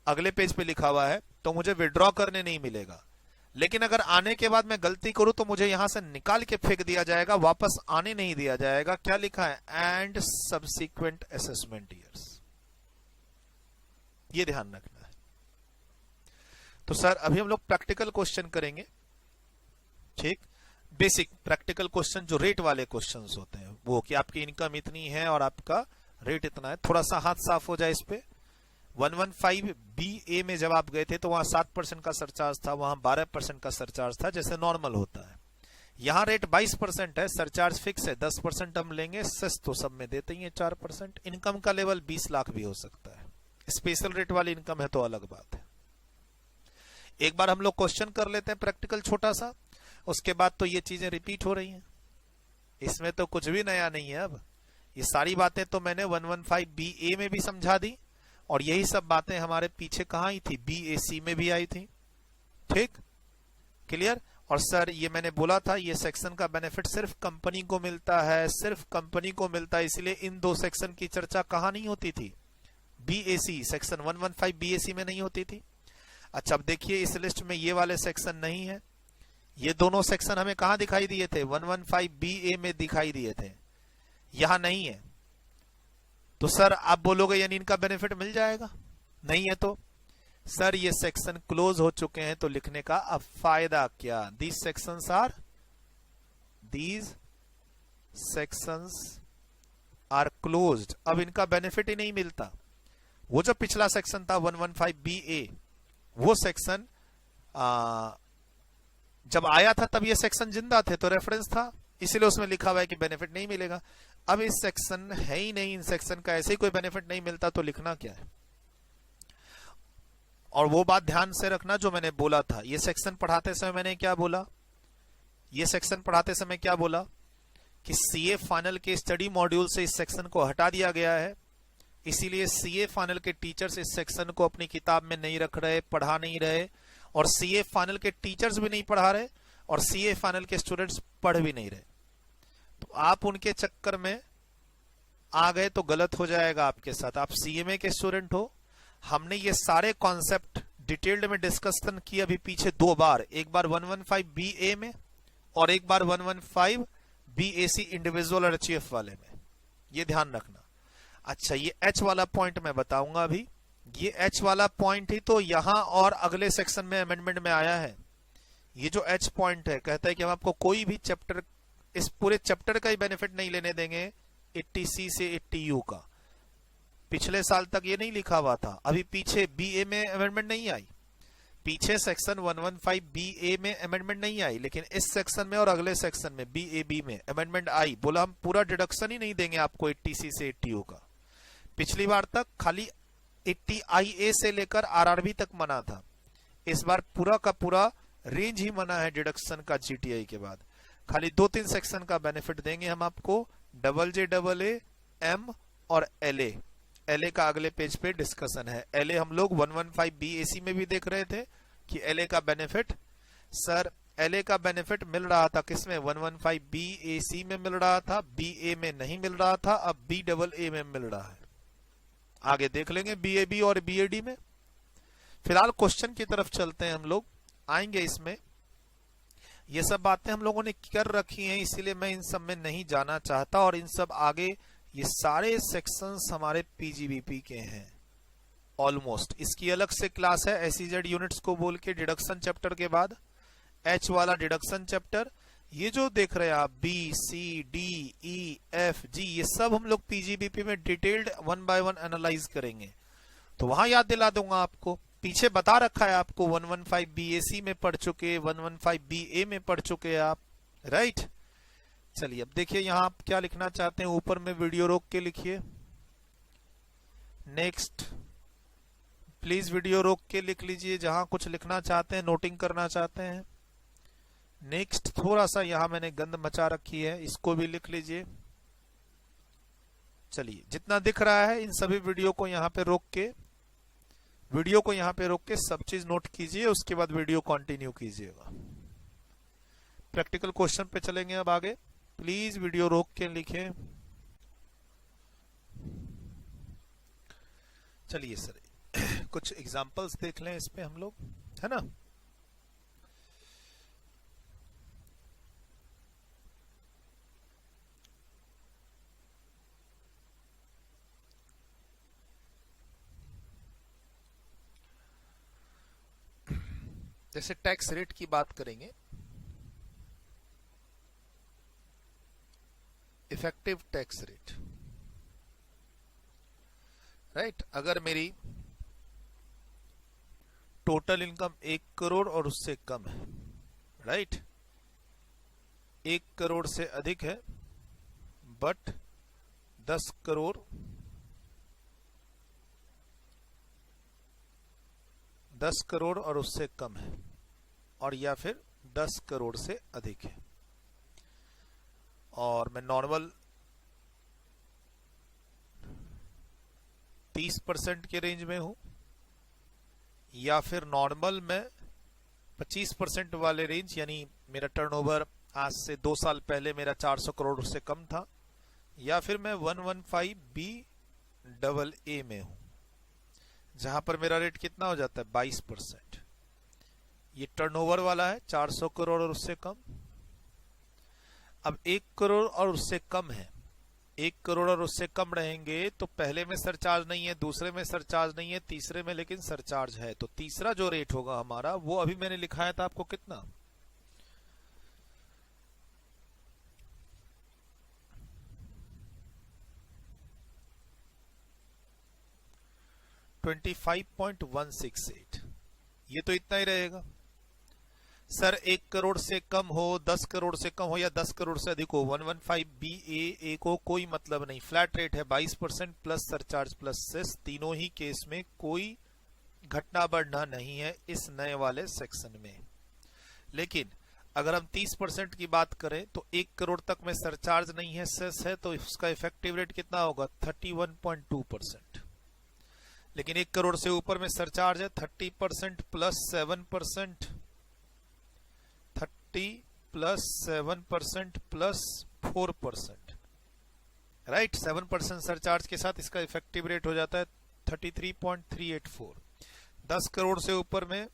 अगले पेज पे लिखा हुआ है, तो मुझे विड्रॉ करने नहीं मिलेगा। लेकिन अगर आने के बाद मैं गलती करूं तो मुझे यहां से निकाल के फेंक दिया जाएगा, वापस आने नहीं दिया जाएगा। क्या लिखा है? एंड सब्सिक्वेंट असेसमेंट ईयर्स, ये ध्यान रखना है। तो सर अभी हम लोग प्रैक्टिकल क्वेश्चन करेंगे, ठीक, बेसिक प्रैक्टिकल क्वेश्चन जो रेट वाले क्वेश्चंस होते हैं, वो कि आपकी इनकम इतनी है और आपका रेट इतना है। थोड़ा सा हाथ साफ हो जाए इस पे। 115 BA में जब आप गए थे तो वहां 7% का सरचार्ज था, वहां 12% का सरचार्ज था, जैसे नॉर्मल होता है। यहां रेट 22% है, सरचार्ज फिक्स है, 10% हम लेंगे, सेस तो सब में देते ही है 4%। इनकम का लेवल 20 लाख भी हो सकता है, स्पेशल रेट वाली इनकम है तो अलग बात है। एक बार हम लोग क्वेश्चन कर लेते हैं प्रैक्टिकल छोटा सा, उसके बाद तो ये चीजें रिपीट हो रही हैं, इसमें तो कुछ भी नया नहीं है। अब ये सारी बातें तो मैंने 115 BA में भी समझा दी, और यही सब बातें हमारे पीछे कहां आई थी, BAC में भी आई थी। ठीक, क्लियर। और सर ये मैंने बोला था ये सेक्शन का बेनिफिट सिर्फ कंपनी को मिलता है, सिर्फ कंपनी को मिलता है, इसलिए इन दो सेक्शन की चर्चा कहां नहीं होती थी, BAC सेक्शन 115 BAC में नहीं होती थी। अच्छा, अब देखिए इस लिस्ट में ये वाले सेक्शन नहीं है, ये दोनों सेक्शन हमें कहां दिखाई दिए थे, 115 BA में दिखाई दिए थे, यहां नहीं है। तो सर आप बोलोगे यानी इनका बेनिफिट मिल जाएगा, नहीं है तो सर ये सेक्शन क्लोज हो चुके हैं, तो लिखने का अब फायदा क्या। दीज सेक्शंस आर क्लोज्ड, अब इनका बेनिफिट ही नहीं मिलता। वो जो पिछला सेक्शन था 115 BA, वो सेक्शन जब आया था तब ये सेक्शन जिंदा थे तो रेफरेंस था, इसीलिए उसमें लिखा हुआ है कि बेनिफिट नहीं मिलेगा। अब इस सेक्शन है ही नहीं, इन सेक्शन का ऐसे ही कोई बेनिफिट नहीं मिलता, तो लिखना क्या है। और वो बात ध्यान से रखना जो मैंने बोला था, ये सेक्शन पढ़ाते समय मैंने क्या बोला, ये सेक्शन पढ़ाते समय क्या बोला कि सीए फाइनल के स्टडी मॉड्यूल से इस सेक्शन को हटा दिया गया है, इसीलिए सीए फाइनल के टीचर्स इस सेक्शन को अपनी किताब में नहीं रख रहे, पढ़ा नहीं रहे, और सीए फाइनल के टीचर्स भी नहीं पढ़ा रहे, और सीए फाइनल के स्टूडेंट्स पढ़ भी नहीं रहे। तो आप उनके चक्कर में आ गए तो गलत हो जाएगा आपके साथ। आप सीएमए के स्टूडेंट हो, हमने ये सारे कॉन्सेप्ट डिटेल्ड में डिस्कशन किया अभी पीछे 2 बार, एक बार 115 BA में और एक बार 115 BAC इंडिविजुअल और HF वाले में, ये ध्यान रखना। अच्छा, ये H वाला पॉइंट मैं बताऊंगा अभी, ये H वाला पॉइंट ही तो यहां और अगले सेक्शन में अमेंडमेंट में आया है। ये जो H पॉइंट है, कहता है कि हम आपको कोई भी चैप्टर, इस पूरे चैप्टर का ही बेनिफिट नहीं लेने देंगे 80C से 80U का। पिछले साल तक ये नहीं लिखा हुआ था, अभी पीछे BA में अमेंडमेंट नहीं आई, पीछे सेक्शन 115 BA में अमेंडमेंट नहीं आई, लेकिन इस सेक्शन में और अगले सेक्शन में BAB में अमेंडमेंट आई। बोला हम पूरा डिडक्शन ही नहीं देंगे आपको 80C से 80U का। पिछली बार तक खाली 80IA से लेकर RRB तक मना था, इस बार पूरा का पूरा रेंज ही मना है डिडक्शन का। GTI के बाद खाली 2-3 सेक्शन का बेनिफिट देंगे हम आपको, JJAA, M और LA का अगले पेज पे डिस्कशन है। LA हम लोग 115 BAC में भी देख रहे थे कि LA का बेनिफिट, सर LA का बेनिफिट मिल रहा था किसमें, 115 BAC में मिल रहा था, BA में नहीं मिल रहा था, अब BAA में मिल रहा है। आगे देख लेंगे BAB और BAD में। फिलहाल क्वेश्चन की तरफ चलते हैं, हम लोग आएंगे इसमें। ये सब बातें हम लोगों ने कर रखी हैं, इसीलिए मैं इन सब में नहीं जाना चाहता, और इन सब आगे ये सारे सेक्शंस हमारे PGBP के हैं ऑलमोस्ट। इसकी अलग से क्लास है SEZ यूनिट्स को बोल के, डिडक्शन चैप्टर के बाद H वाला डिडक्शन चैप्टर। ये जो देख रहे हैं आप B, C, D, E, F, G, ये सब हम लोग PGBP में डिटेल्ड 1 by 1 एनालाइज करेंगे, तो वहां याद दिला दूंगा आपको। पीछे बता रखा है आपको, 115 BAC में पढ़ चुके, 115 BA में पढ़ चुके आप, राइट। चलिए अब देखिए यहाँ आप क्या लिखना चाहते हैं, ऊपर में वीडियो रोक के लिखिए। नेक्स्ट, प्लीज वीडियो रोक के लिख लीजिए जहां कुछ लिखना चाहते हैं, नोटिंग करना चाहते हैं। नेक्स्ट थोड़ा सा यहां मैंने गंद मचा रखी है, इसको भी लिख लीजिए। चलिए, जितना दिख रहा है इन सभी वीडियो को यहाँ पे रोक के सब चीज नोट कीजिए, उसके बाद वीडियो कंटिन्यू कीजिएगा। प्रैक्टिकल क्वेश्चन पे चलेंगे अब आगे। प्लीज वीडियो रोक के लिखें। चलिए सर, कुछ एग्जांपल्स देख लें इस पे हम लोग, है ना। जैसे टैक्स रेट की बात करेंगे, इफेक्टिव टैक्स रेट, राइट। अगर मेरी टोटल इनकम 1 करोड़ और उससे कम है, राइट, 1 करोड़ से अधिक है बट 10 करोड़ और उससे कम है, और या फिर 10 करोड़ से अधिक है, और मैं नॉर्मल 30% के रेंज में हूं, या फिर नॉर्मल में 25% वाले रेंज, यानी मेरा टर्नओवर आज से 2 साल पहले मेरा 400 करोड़ से कम था, या फिर मैं 115BAA में हूं, जहां पर मेरा रेट कितना हो जाता है 22%। ये टर्नओवर वाला है, 400 करोड़ और उससे कम। अब 1 करोड़ और उससे कम है, 1 करोड़ और उससे कम रहेंगे तो पहले में सरचार्ज नहीं है, दूसरे में सरचार्ज नहीं है, तीसरे में लेकिन सरचार्ज है। तो तीसरा जो रेट होगा हमारा, वो अभी मैंने लिखाया था आपको कितना, 25.168। ये तो इतना ही रहेगा। सर 1 करोड़ से कम हो, 10 करोड़ से कम हो, या 10 करोड़ से अधिक हो, 115BAA को कोई मतलब नहीं, फ्लैट रेट है 22% प्लस सरचार्ज प्लस सेस। तीनों ही केस में कोई घटना बढ़ना नहीं है इस नए वाले सेक्शन में। लेकिन अगर हम 30% की बात करें तो 1 करोड़ तक में सरचार्ज नहीं है, सेस है, तो इसका इफेक्टिव रेट कितना होगा 31.2%। लेकिन 1 करोड़ से ऊपर में सरचार्ज है 30% plus 7%, 30 plus 7% plus 4%, right. 7% surcharge के साथ इसका इफेक्टिव रेट हो जाता है 33.384। 10 करोड़ से ऊपर में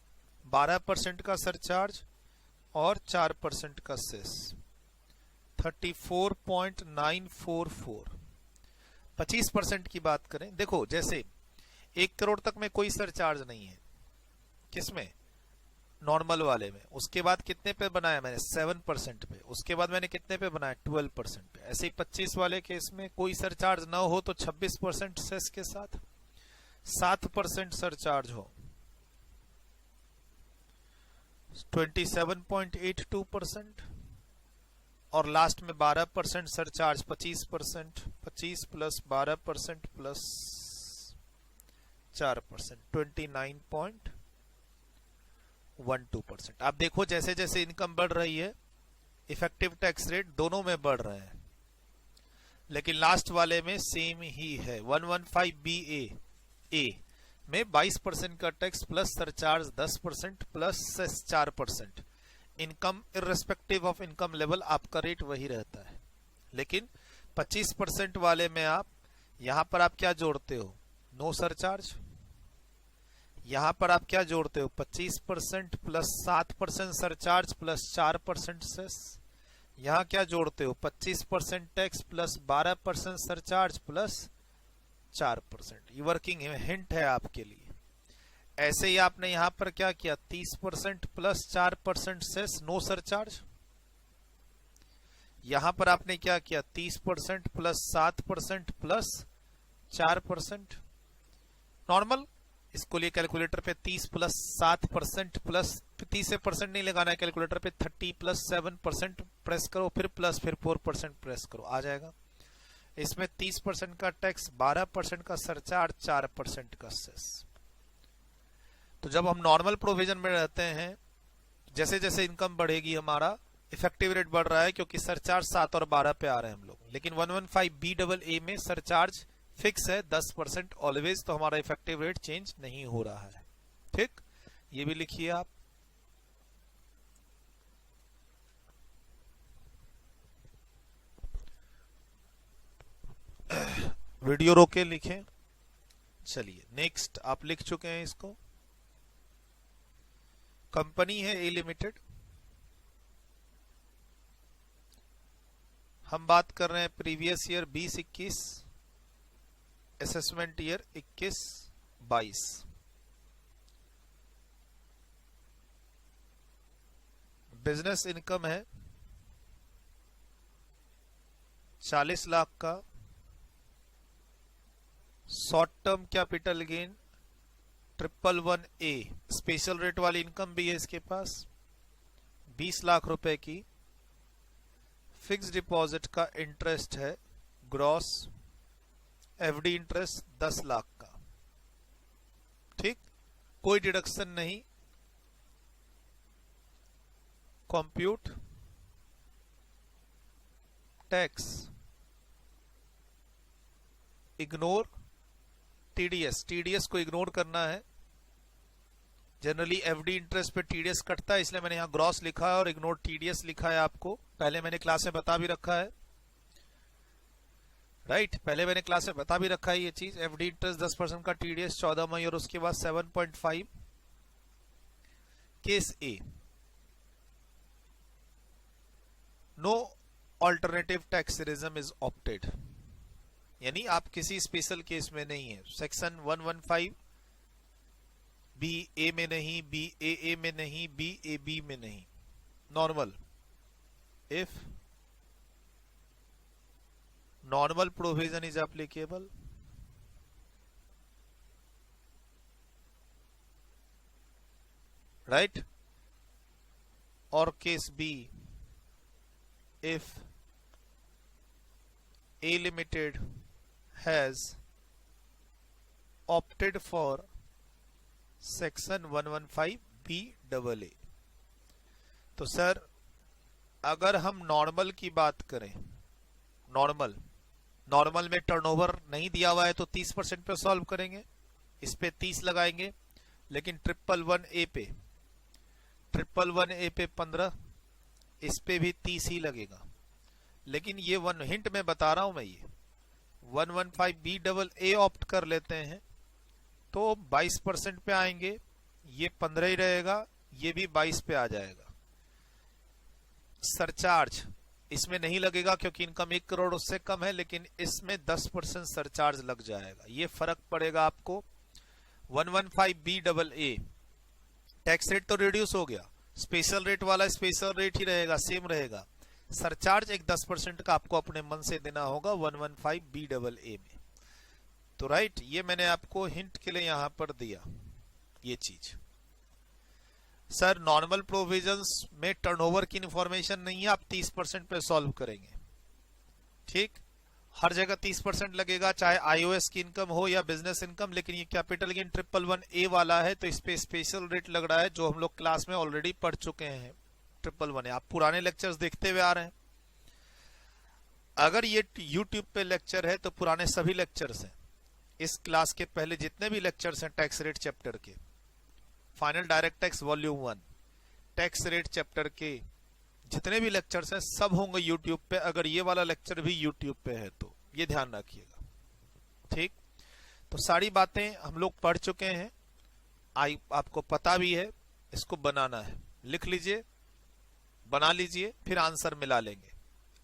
12% का सरचार्ज और 4% का सेस, 34.944। 25% की बात करें, देखो जैसे 1 करोड़ तक में कोई सरचार्ज नहीं है, किसमें, नॉर्मल वाले में। उसके बाद कितने पे बनाया मैंने 7% पे, उसके बाद मैंने कितने पे बनाया 12% पे। ऐसे ही 25 वाले केस में कोई सरचार्ज ना हो तो 26% सेस के साथ, 7% सरचार्ज हो 27.82%, और लास्ट में 12% सरचार्ज 25%, 25 प्लस 12% प्लस 4%, 29.12%। आप देखो जैसे जैसे इनकम बढ़ रही है, इफेक्टिव टैक्स रेट दोनों में बढ़ रहे हैं, लेकिन लास्ट वाले में सेम ही है। 115BAA में 22% का tax plus surcharge 10% plus cess 4%। Income irrespective of income level आपका रेट वही रहता है। लेकिन 25% वाले में आप यहां पर आप क्या जोड़ते हो, नो सरचार्ज। यहां पर आप क्या जोड़ते हो 25% प्लस 7% सरचार्ज प्लस 4% सेस। यहां क्या जोड़ते हो 25% टैक्स प्लस 12% सरचार्ज प्लस 4%। ये वर्किंग हिंट है आपके लिए। ऐसे ही आपने यहां पर क्या किया 30% प्लस 4% सेस, नो सरचार्ज। यहां पर आपने क्या किया 30% प्लस 7% प्लस 4% नॉर्मल। इसको लिए कैलकुलेटर पे 30 प्लस 7% प्लस 30 से परसेंट नहीं लगाना है, कैलकुलेटर पे 30 प्लस 7% प्रेस करो, फिर प्लस, फिर 4% प्रेस करो, आ जाएगा। इसमें 30% का टैक्स, 12% का सरचार्ज, 4% का सेस। तो जब हम नॉर्मल प्रोविजन में रहते हैं जैसे जैसे इनकम बढ़ेगी हमारा इफेक्टिव रेट बढ़ रहा है, क्योंकि सरचार्ज 7 और 12 पे आ रहे हैं हम लोग। लेकिन 115BAA में सरचार्ज फिक्स है 10% ऑलवेज, तो हमारा इफेक्टिव रेट चेंज नहीं हो रहा है। ठीक, ये भी लिखिए आप। वीडियो रोके लिखें। चलिए नेक्स्ट, आप लिख चुके हैं इसको। कंपनी है ए लिमिटेड, हम बात कर रहे हैं previous year 20-21, assessment year 21-22। Business income है 40 लाख का। Short term capital gain 111A special rate वाली इनकम भी है इसके पास 20 लाख रुपए की। फिक्स डिपॉजिट का इंटरेस्ट है ग्रॉस, एफडी इंटरेस्ट 10 लाख का। ठीक, कोई डिडक्शन नहीं। Compute tax, ignore TDS, TDS को इग्नोर करना है। जनरली एफडी इंटरेस्ट पे टीडीएस कटता है, इसलिए मैंने यहां ग्रॉस लिखा है और इग्नोर टीडीएस लिखा है। आपको पहले मैंने क्लास में बता भी रखा है, राइट, पहले मैंने क्लास में बता भी रखा है ये चीज। एफडी इंटरेस्ट 10% का, टीडीएस 14 मई, और उसके बाद 7.5। Case A, no alternative tax regime is opted, यानी आप किसी स्पेशल केस में नहीं है। सेक्शन 115 बी ए में नहीं, बी ए में नहीं, बी ए बी में नहीं, normal. If normal provision is applicable, right. और case B, if A limited has opted for section 115BAA। तो सर अगर हम नॉर्मल की बात करें, नॉर्मल में टर्नओवर नहीं दिया हुआ है तो 30% पे सॉल्व करेंगे, इस पे 30 लगाएंगे। लेकिन 111A पे 15, इस पे भी 30 ही लगेगा। लेकिन ये वन हिंट में बता रहा हूं मैं, ये 115BAA ऑप्ट कर लेते हैं तो 22% पे आएंगे, ये 15 ही रहेगा, ये भी 22 पे आ जाएगा। सरचार्ज इसमें नहीं लगेगा क्योंकि इनकम 1 करोड़ उससे कम है, लेकिन इसमें 10% सरचार्ज लग जाएगा, ये फर्क पड़ेगा आपको। 115BAA टैक्स रेट तो रिड्यूस हो गया, स्पेशल रेट वाला स्पेशल रेट ही रहेगा, सेम रहेगा। सरचार्ज एक 10% का आपको अपने मन से देना होगा 115BAA में। तो राइट, ये मैंने आपको हिंट के लिए यहां पर दिया ये चीज। सर नॉर्मल प्रोविजंस में टर्नओवर की इंफॉर्मेशन नहीं है, आप 30% पे सॉल्व करेंगे। ठीक, हर जगह 30% लगेगा, चाहे आईओएस की इनकम हो या बिजनेस इनकम। लेकिन ये कैपिटल गेन 111A वाला है तो इस पे स्पेशल रेट लग रहा है, जो हम लोग क्लास में ऑलरेडी पढ़ चुके हैं। 111A आप पुराने लेक्चर्स देखते हुए आ रहे हैं। अगर ये यूट्यूब पे लेक्चर है तो पुराने सभी लेक्चर्स हैं। इस क्लास के पहले जितने भी लेक्चर्स हैं टैक्स रेट चैप्टर के, final direct tax volume 1, tax rate chapter के जितने भी लेक्चर्स हैं सब होंगे यूट्यूब पे। अगर ये वाला लेक्चर भी यूट्यूब पे है तो ये ध्यान रखिएगा। ठीक, तो सारी बातें हम लोग पढ़ चुके हैं, आपको पता भी है। इसको बनाना है, लिख लीजिए, बना लीजिए, फिर आंसर मिला लेंगे।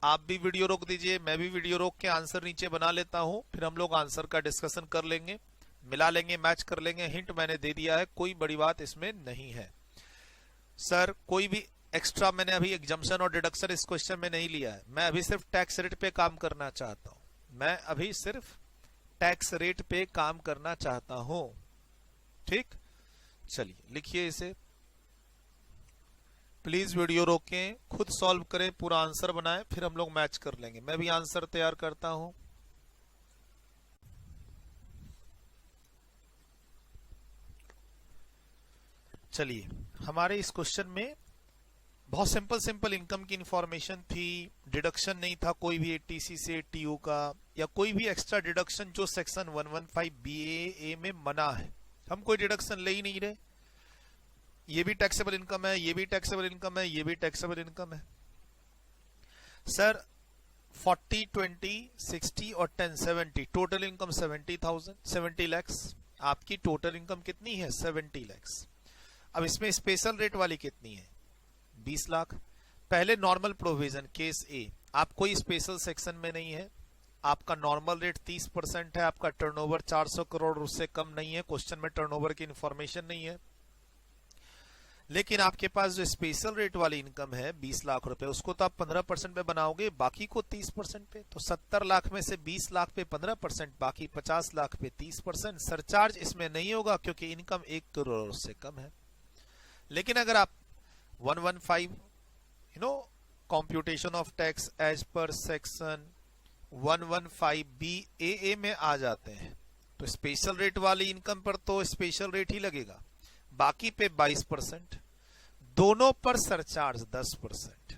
आप भी वीडियो रोक दीजिए, मैं भी वीडियो रोक के आंसर नीचे बना लेता हूं, फिर हम लोग आंसर का डिस्कशन कर लेंगे, मिला लेंगे, मैच कर लेंगे। हिंट मैंने दे दिया है, कोई बड़ी बात इसमें नहीं है। सर कोई भी एक्स्ट्रा मैंने अभी एग्जम्पशन और डिडक्शन इस क्वेश्चन में नहीं लिया है, मैं अभी सिर्फ टैक्स रेट पे काम करना चाहता हूं। मैं अभी सिर्फ टैक्स रेट पे काम करना चाहता हूं। ठीक, चलिए लिखिए इसे, प्लीज वीडियो रोकें, खुद सॉल्व करें, पूरा आंसर बनाएं, फिर हम लोग मैच कर लेंगे। मैं भी आंसर तैयार करता हूं। चलिए, हमारे इस क्वेश्चन में बहुत सिंपल सिंपल इनकम की इंफॉर्मेशन थी, डिडक्शन नहीं था कोई भी एटीसी से टीयू का या कोई भी एक्स्ट्रा डिडक्शन जो सेक्शन 115 BAA में मना है। हम कोई डिडक्शन ले ही नहीं रहे। ये भी टैक्सेबल इनकम है, ये भी टैक्सेबल इनकम है, ये भी टैक्सेबल इनकम है। सर 40, 20, 60 और 10, 70 टोटल इनकम 70 lakhs। आपकी टोटल इनकम कितनी है? 70 lakhs। अब इसमें स्पेशल रेट वाली कितनी है? 20 लाख। पहले नॉर्मल प्रोविजन केस ए, आप कोई स्पेशल सेक्शन में नहीं है, आपका नॉर्मल रेट 30% है, आपका टर्नओवर 400 करोड़ उससे कम नहीं है, क्वेश्चन में टर्नओवर की इंफॉर्मेशन नहीं है। लेकिन आपके पास जो स्पेशल रेट वाली इनकम है 20 लाख रुपए, उसको तो आप 15% पे बनाओगे, बाकी को 30% पे। तो 70 लाख में से 20 लाख पे 15%, बाकी 50 लाख पे 30%। सरचार्ज इसमें नहीं होगा क्योंकि इनकम 1 करोड़ से कम है। लेकिन अगर आप 115 computation of tax as per section 115 BAA में आ जाते हैं तो स्पेशल रेट वाली इनकम पर तो स्पेशल रेट ही लगेगा, बाकी पे 22%, दोनों पर सरचार्ज 10%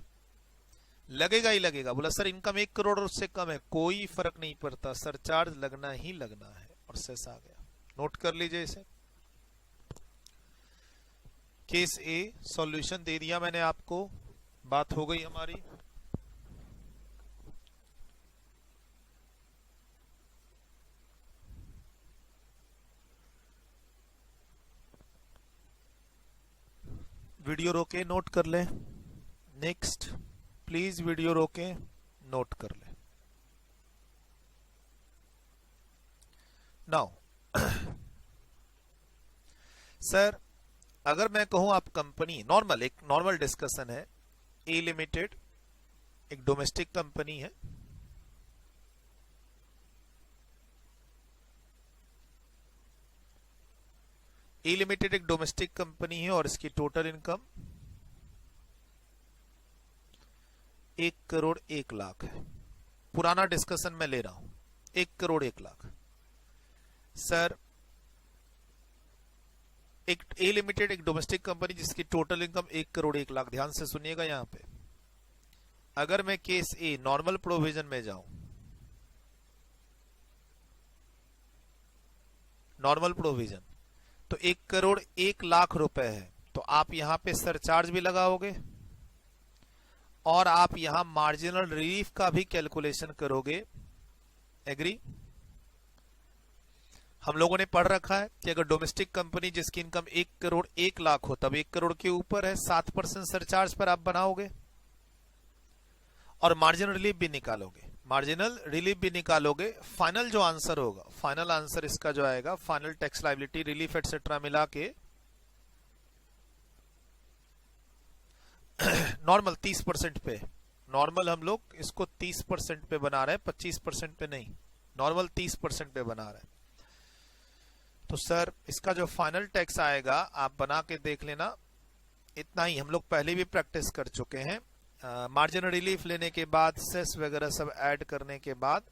लगेगा ही लगेगा। बोला सर इनकम 1 करोड़ उससे कम है, कोई फर्क नहीं पड़ता, सरचार्ज लगना ही लगना है। और सेस आ गया, नोट कर लीजिए इसे। केस ए सॉल्यूशन दे दिया मैंने आपको, बात हो गई हमारी। वीडियो रोके नोट कर ले। नेक्स्ट प्लीज वीडियो रोके नोट कर ले। नाउ सर अगर मैं कहूं आप कंपनी, एक नॉर्मल डिस्कशन है, ए लिमिटेड एक डोमेस्टिक कंपनी है, ए लिमिटेड एक डोमेस्टिक कंपनी है और इसकी टोटल इनकम 1 करोड़ 1 लाख है। पुराना डिस्कशन में ले रहा हूं, 1 करोड़ 1 लाख। सर एक ए लिमिटेड एक डोमेस्टिक कंपनी जिसकी टोटल इनकम 1 करोड़ 1 लाख। ध्यान से सुनिएगा यहां पे, अगर मैं केस ए नॉर्मल प्रोविजन में जाऊं, नॉर्मल प्रोविजन तो 1 करोड़ 1 लाख रुपए है, तो आप यहां पे सरचार्ज भी लगाओगे और आप यहां मार्जिनल रिलीफ का भी कैलकुलेशन करोगे। एग्री? हम लोगों ने पढ़ रखा है कि अगर डोमेस्टिक कंपनी जिसकी इनकम 1 करोड़ 1 लाख हो तब 1 करोड़ के ऊपर है, 7% सरचार्ज पर आप बनाओगे और मार्जिनल रिलीफ भी निकालोगे। मार्जिनल रिलीफ भी निकालोगे, फाइनल जो आंसर होगा, फाइनल आंसर इसका जो आएगा, final tax liability relief etcetera मिला के नॉर्मल 30% पे, नॉर्मल हम लोग इसको 30% पे बना रहे हैं, 25% पे नहीं, नॉर्मल 30% पे बना रहे हैं। तो सर इसका जो फाइनल टैक्स आएगा आप बना के देख लेना, इतना ही हम लोग पहले भी प्रैक्टिस कर चुके हैं। मार्जिनल रिलीफ लेने के बाद सेस वगैरह सब ऐड करने के बाद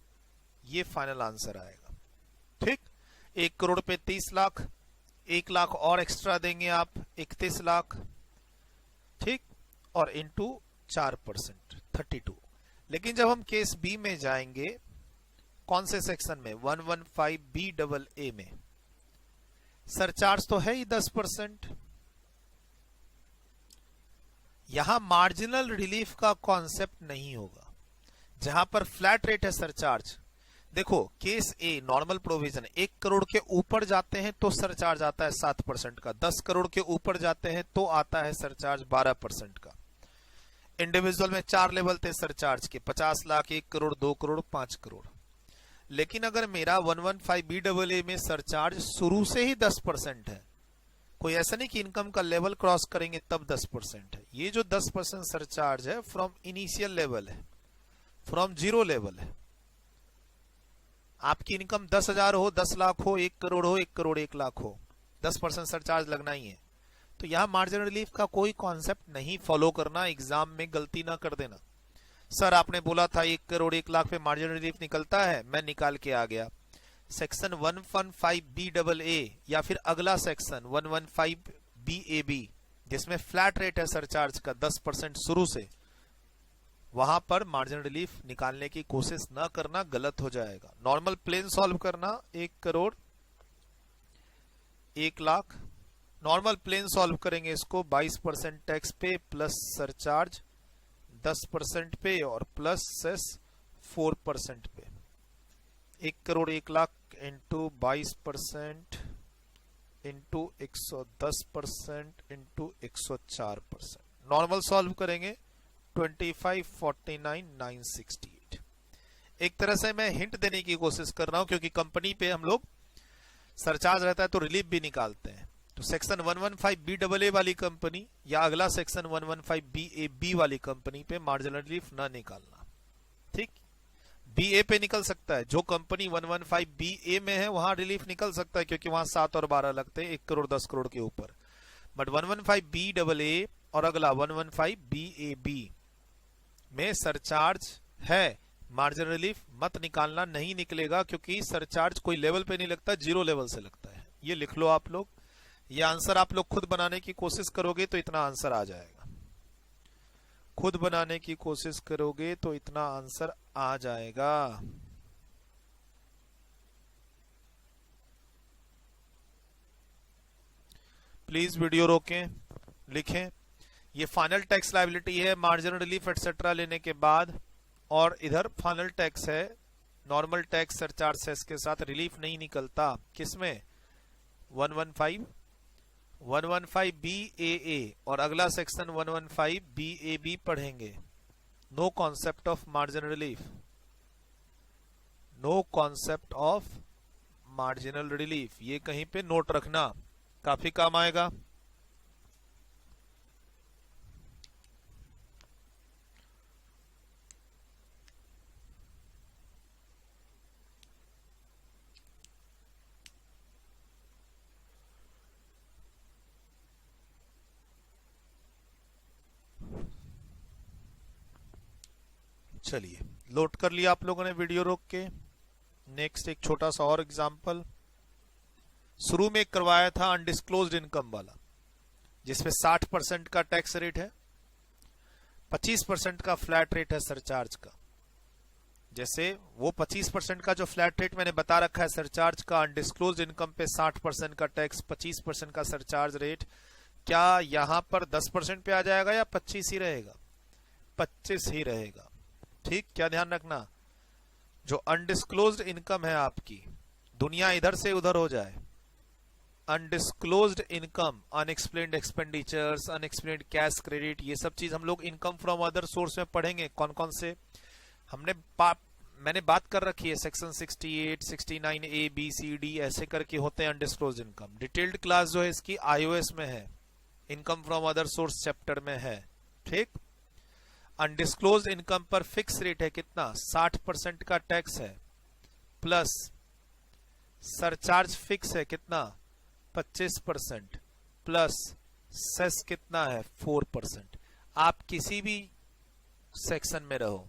ये फाइनल आंसर आएगा। ठीक, 1 करोड़ पे 30 लाख, 1 लाख और एक्स्ट्रा देंगे आप 31 लाख, ठीक, और इंटू 4% 32। लेकिन जब हम केस बी में जाएंगे, कौन से सेक्शन में? 115 BAA में सरचार्ज तो है ही 10%। यहां मार्जिनल रिलीफ का कॉन्सेप्ट नहीं होगा, जहां पर फ्लैट रेट है सरचार्ज। देखो case a normal provision 1 crore के ऊपर जाते हैं तो सरचार्ज आता है 7% का, 10 करोड़ के ऊपर जाते हैं तो आता है सरचार्ज 12% का। इंडिविजुअल में 4 लेवल थे सरचार्ज के, 50 लाख, 1 करोड़, 2 करोड़, 5 करोड़। लेकिन अगर मेरा 115 BAA में सरचार्ज शुरू से ही 10% है, कोई ऐसा नहीं कि इनकम का लेवल क्रॉस करेंगे तब 10% है, ये जो 10% सरचार्ज है फ्रॉम इनिशियल लेवल है, फ्रॉम जीरो लेवल है। आपकी इनकम 10,000 हो, 10 लाख हो, 1 करोड़ हो, 1 करोड़ 1 लाख हो, 10% सरचार्ज लगना ही है। तो यहां मार्जिनल रिलीफ का कोई कॉन्सेप्ट नहीं फॉलो करना, एग्जाम में गलती ना कर देना। सर आपने बोला था 1 करोड़ 1 लाख पे मार्जिनल रिलीफ निकलता है, मैं निकाल के आ गया। सेक्शन 115 BAA या फिर अगला सेक्शन 115 BAB जिसमें फ्लैट रेट है सरचार्ज का 10% शुरू से, वहां पर मार्जिन रिलीफ निकालने की कोशिश ना करना, गलत हो जाएगा। नॉर्मल प्लेन सॉल्व करना, 1 crore 1 lakh, normal plain solve करेंगे इसको 22% टैक्स पे प्लस सरचार्ज 10% पे और प्लस सेस 4% पे। 1 crore 1 lakh into 22% into 110% into 104%। Normal solve करेंगे 2549,968। एक तरह से मैं हिंट देने की कोशिश कर रहा हूं, क्योंकि कंपनी पे हम लोग सरचार्ज रहता है तो रिलीफ भी निकालते हैं। तो सेक्शन 115BAA वाली कंपनी या अगला सेक्शन 115BAB वाली कंपनी पे मार्जिनल रिलीफ ना निकालना, ठीक। BA पे निकल सकता है, जो कंपनी 115BA में है वहां रिलीफ निकल सकता है, क्योंकि वहां 7 और 12 लगते हैं 1 करोड़ 10 करोड़ के ऊपर। बट 115BAA और अगला 115BAB में सरचार्ज है, मार्जिन रिलीफ मत निकालना, नहीं निकलेगा, क्योंकि सरचार्ज कोई लेवल पे नहीं लगता, 0 लेवल से लगता है। ये लिख लो आप लोग। ये आंसर आप लोग खुद बनाने की कोशिश करोगे तो इतना आंसर आ जाएगा। खुद बनाने की कोशिश करोगे तो इतना आंसर आ जाएगा। प्लीज वीडियो रोकें, लिखें। ये फाइनल टैक्स लायबिलिटी है, मार्जिन रिलीफ एटसेट्रा लेने के बाद, और इधर फाइनल टैक्स है, नॉर्मल टैक्स सरचार्ज सेस के साथ रिलीफ नहीं निकलता। किसमें? 115BAA और अगला सेक्शन 115BAB पढ़ेंगे। No concept of marginal relief, no concept of marginal relief, ये कहीं पे नोट रखना, काफी काम आएगा। चलिए, लोड कर लिया आप लोगों ने वीडियो रोक के। नेक्स्ट एक छोटा सा और एग्जांपल। शुरू में करवाया था अनडिस्क्लोज्ड इनकम वाला, जिसमें 60% का टैक्स रेट है, 25% का फ्लैट रेट है सरचार्ज का। जैसे वो 25% का जो फ्लैट रेट मैंने बता रखा है सरचार्ज का, अनडिस्क्लोज्ड इनकम पे 60% का टैक्स, 25% का सरचार्ज रेट, क्या यहां पर 10% पे आ जाएगा या 25 ही रहेगा? 25 ही रहेगा, ठीक। क्या ध्यान रखना, जो अनडिस्क्लोज्ड इनकम है आपकी, दुनिया इधर से उधर हो जाए, undisclosed income, unexplained expenditures, unexplained cash credit, ये सब चीज हम लोग इनकम फ्रॉम अदर सोर्स में पढ़ेंगे। कौन कौन से मैंने बात कर रखी है, section 68, 69A, B, C, D ऐसे करके होते हैं अनडिस्क्लोज्ड इनकम। डिटेल्ड क्लास जो है इसकी iOS में है, income from other source chapter में है, ठीक। अनडिस्क्लोज्ड इनकम पर फिक्स रेट है कितना? 60% का टैक्स है, प्लस सरचार्ज फिक्स है कितना? 25%, प्लस सेस कितना है? 4%। आप किसी भी सेक्शन में रहो,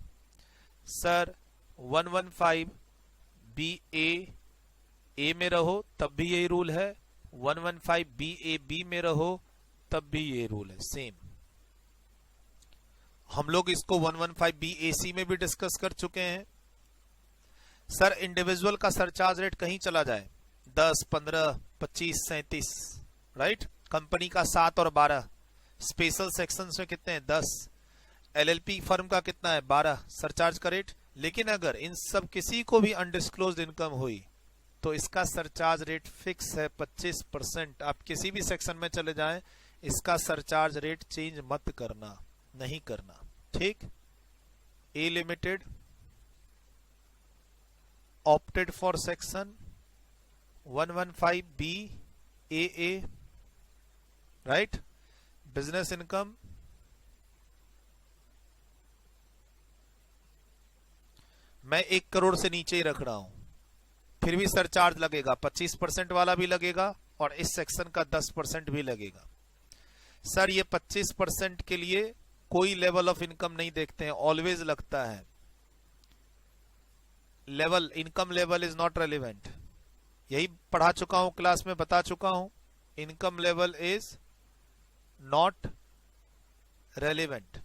सर 115BAA में रहो तब भी यही रूल है, 115BAB में रहो तब भी ये रूल है, सेम। हम लोग इसको 115BAC में भी डिस्कस कर चुके हैं। सर इंडिविजुअल का सरचार्ज रेट कहीं चला जाए, 10, 15, 25, 37, राइट। कंपनी का 7 और 12, स्पेशल सेक्शन में कितने हैं? 10, LLP फर्म का कितना है? 12 सरचार्ज का रेट। लेकिन अगर इन सब किसी को भी अनडिस्क्लोज्ड इनकम हुई तो इसका सरचार्ज रेट फिक्स है 25%। आप किसी भी सेक्शन में चले जाएं, इसका सरचार्ज रेट चेंज मत करना, नहीं करना, ठीक। A limited opted for section 115BAA, right. Business income मैं 1 करोड़ से नीचे ही रख रहा हूं, फिर भी सरचार्ज लगेगा, 25% वाला भी लगेगा और इस सेक्शन का 10% भी लगेगा। सर ये 25% के लिए कोई लेवल ऑफ इनकम नहीं देखते हैं, ऑलवेज लगता है। Level, income level is not relevant, यही पढ़ा चुका हूं, क्लास में बता चुका हूं। Income level is not relevant.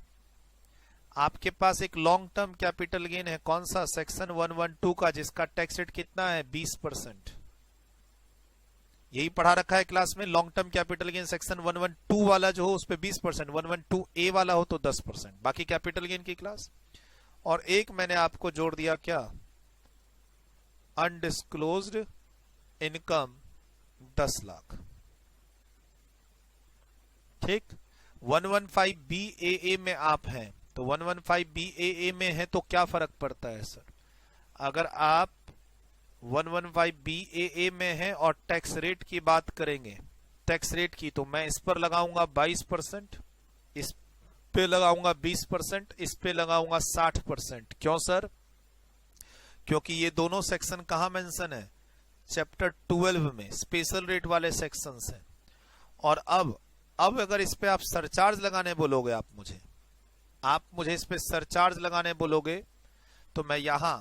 आपके पास एक लॉन्ग टर्म कैपिटल गेन है, कौन सा? सेक्शन 112 का, जिसका टैक्स रेट कितना है? 20%। यही पढ़ा रखा है क्लास में। Long term capital gain section 112 वाला जो हो उस पे 20%, 112A वाला हो तो 10%। बाकी कैपिटल गेन की क्लास। और एक मैंने आपको जोड़ दिया, क्या? Undisclosed income 10 lakh. ठीक। 115BAA में आप हैं, तो 115BAA में है तो क्या फर्क पड़ता है सर? अगर आप 115BAA में है और टैक्स रेट की बात करेंगे, टैक्स रेट की, तो मैं इस पर लगाऊंगा 22%, इस पे लगाऊंगा 20%, इस पे लगाऊंगा 60%। क्यों सर? क्योंकि ये दोनों सेक्शन कहां मेंशन है? चैप्टर 12 में स्पेशल रेट वाले सेक्शंस हैं। और अब अगर इस पे आप सरचार्ज लगाने बोलोगे, आप मुझे इस पे सरचार्ज लगाने बोलोगे, तो मैं यहां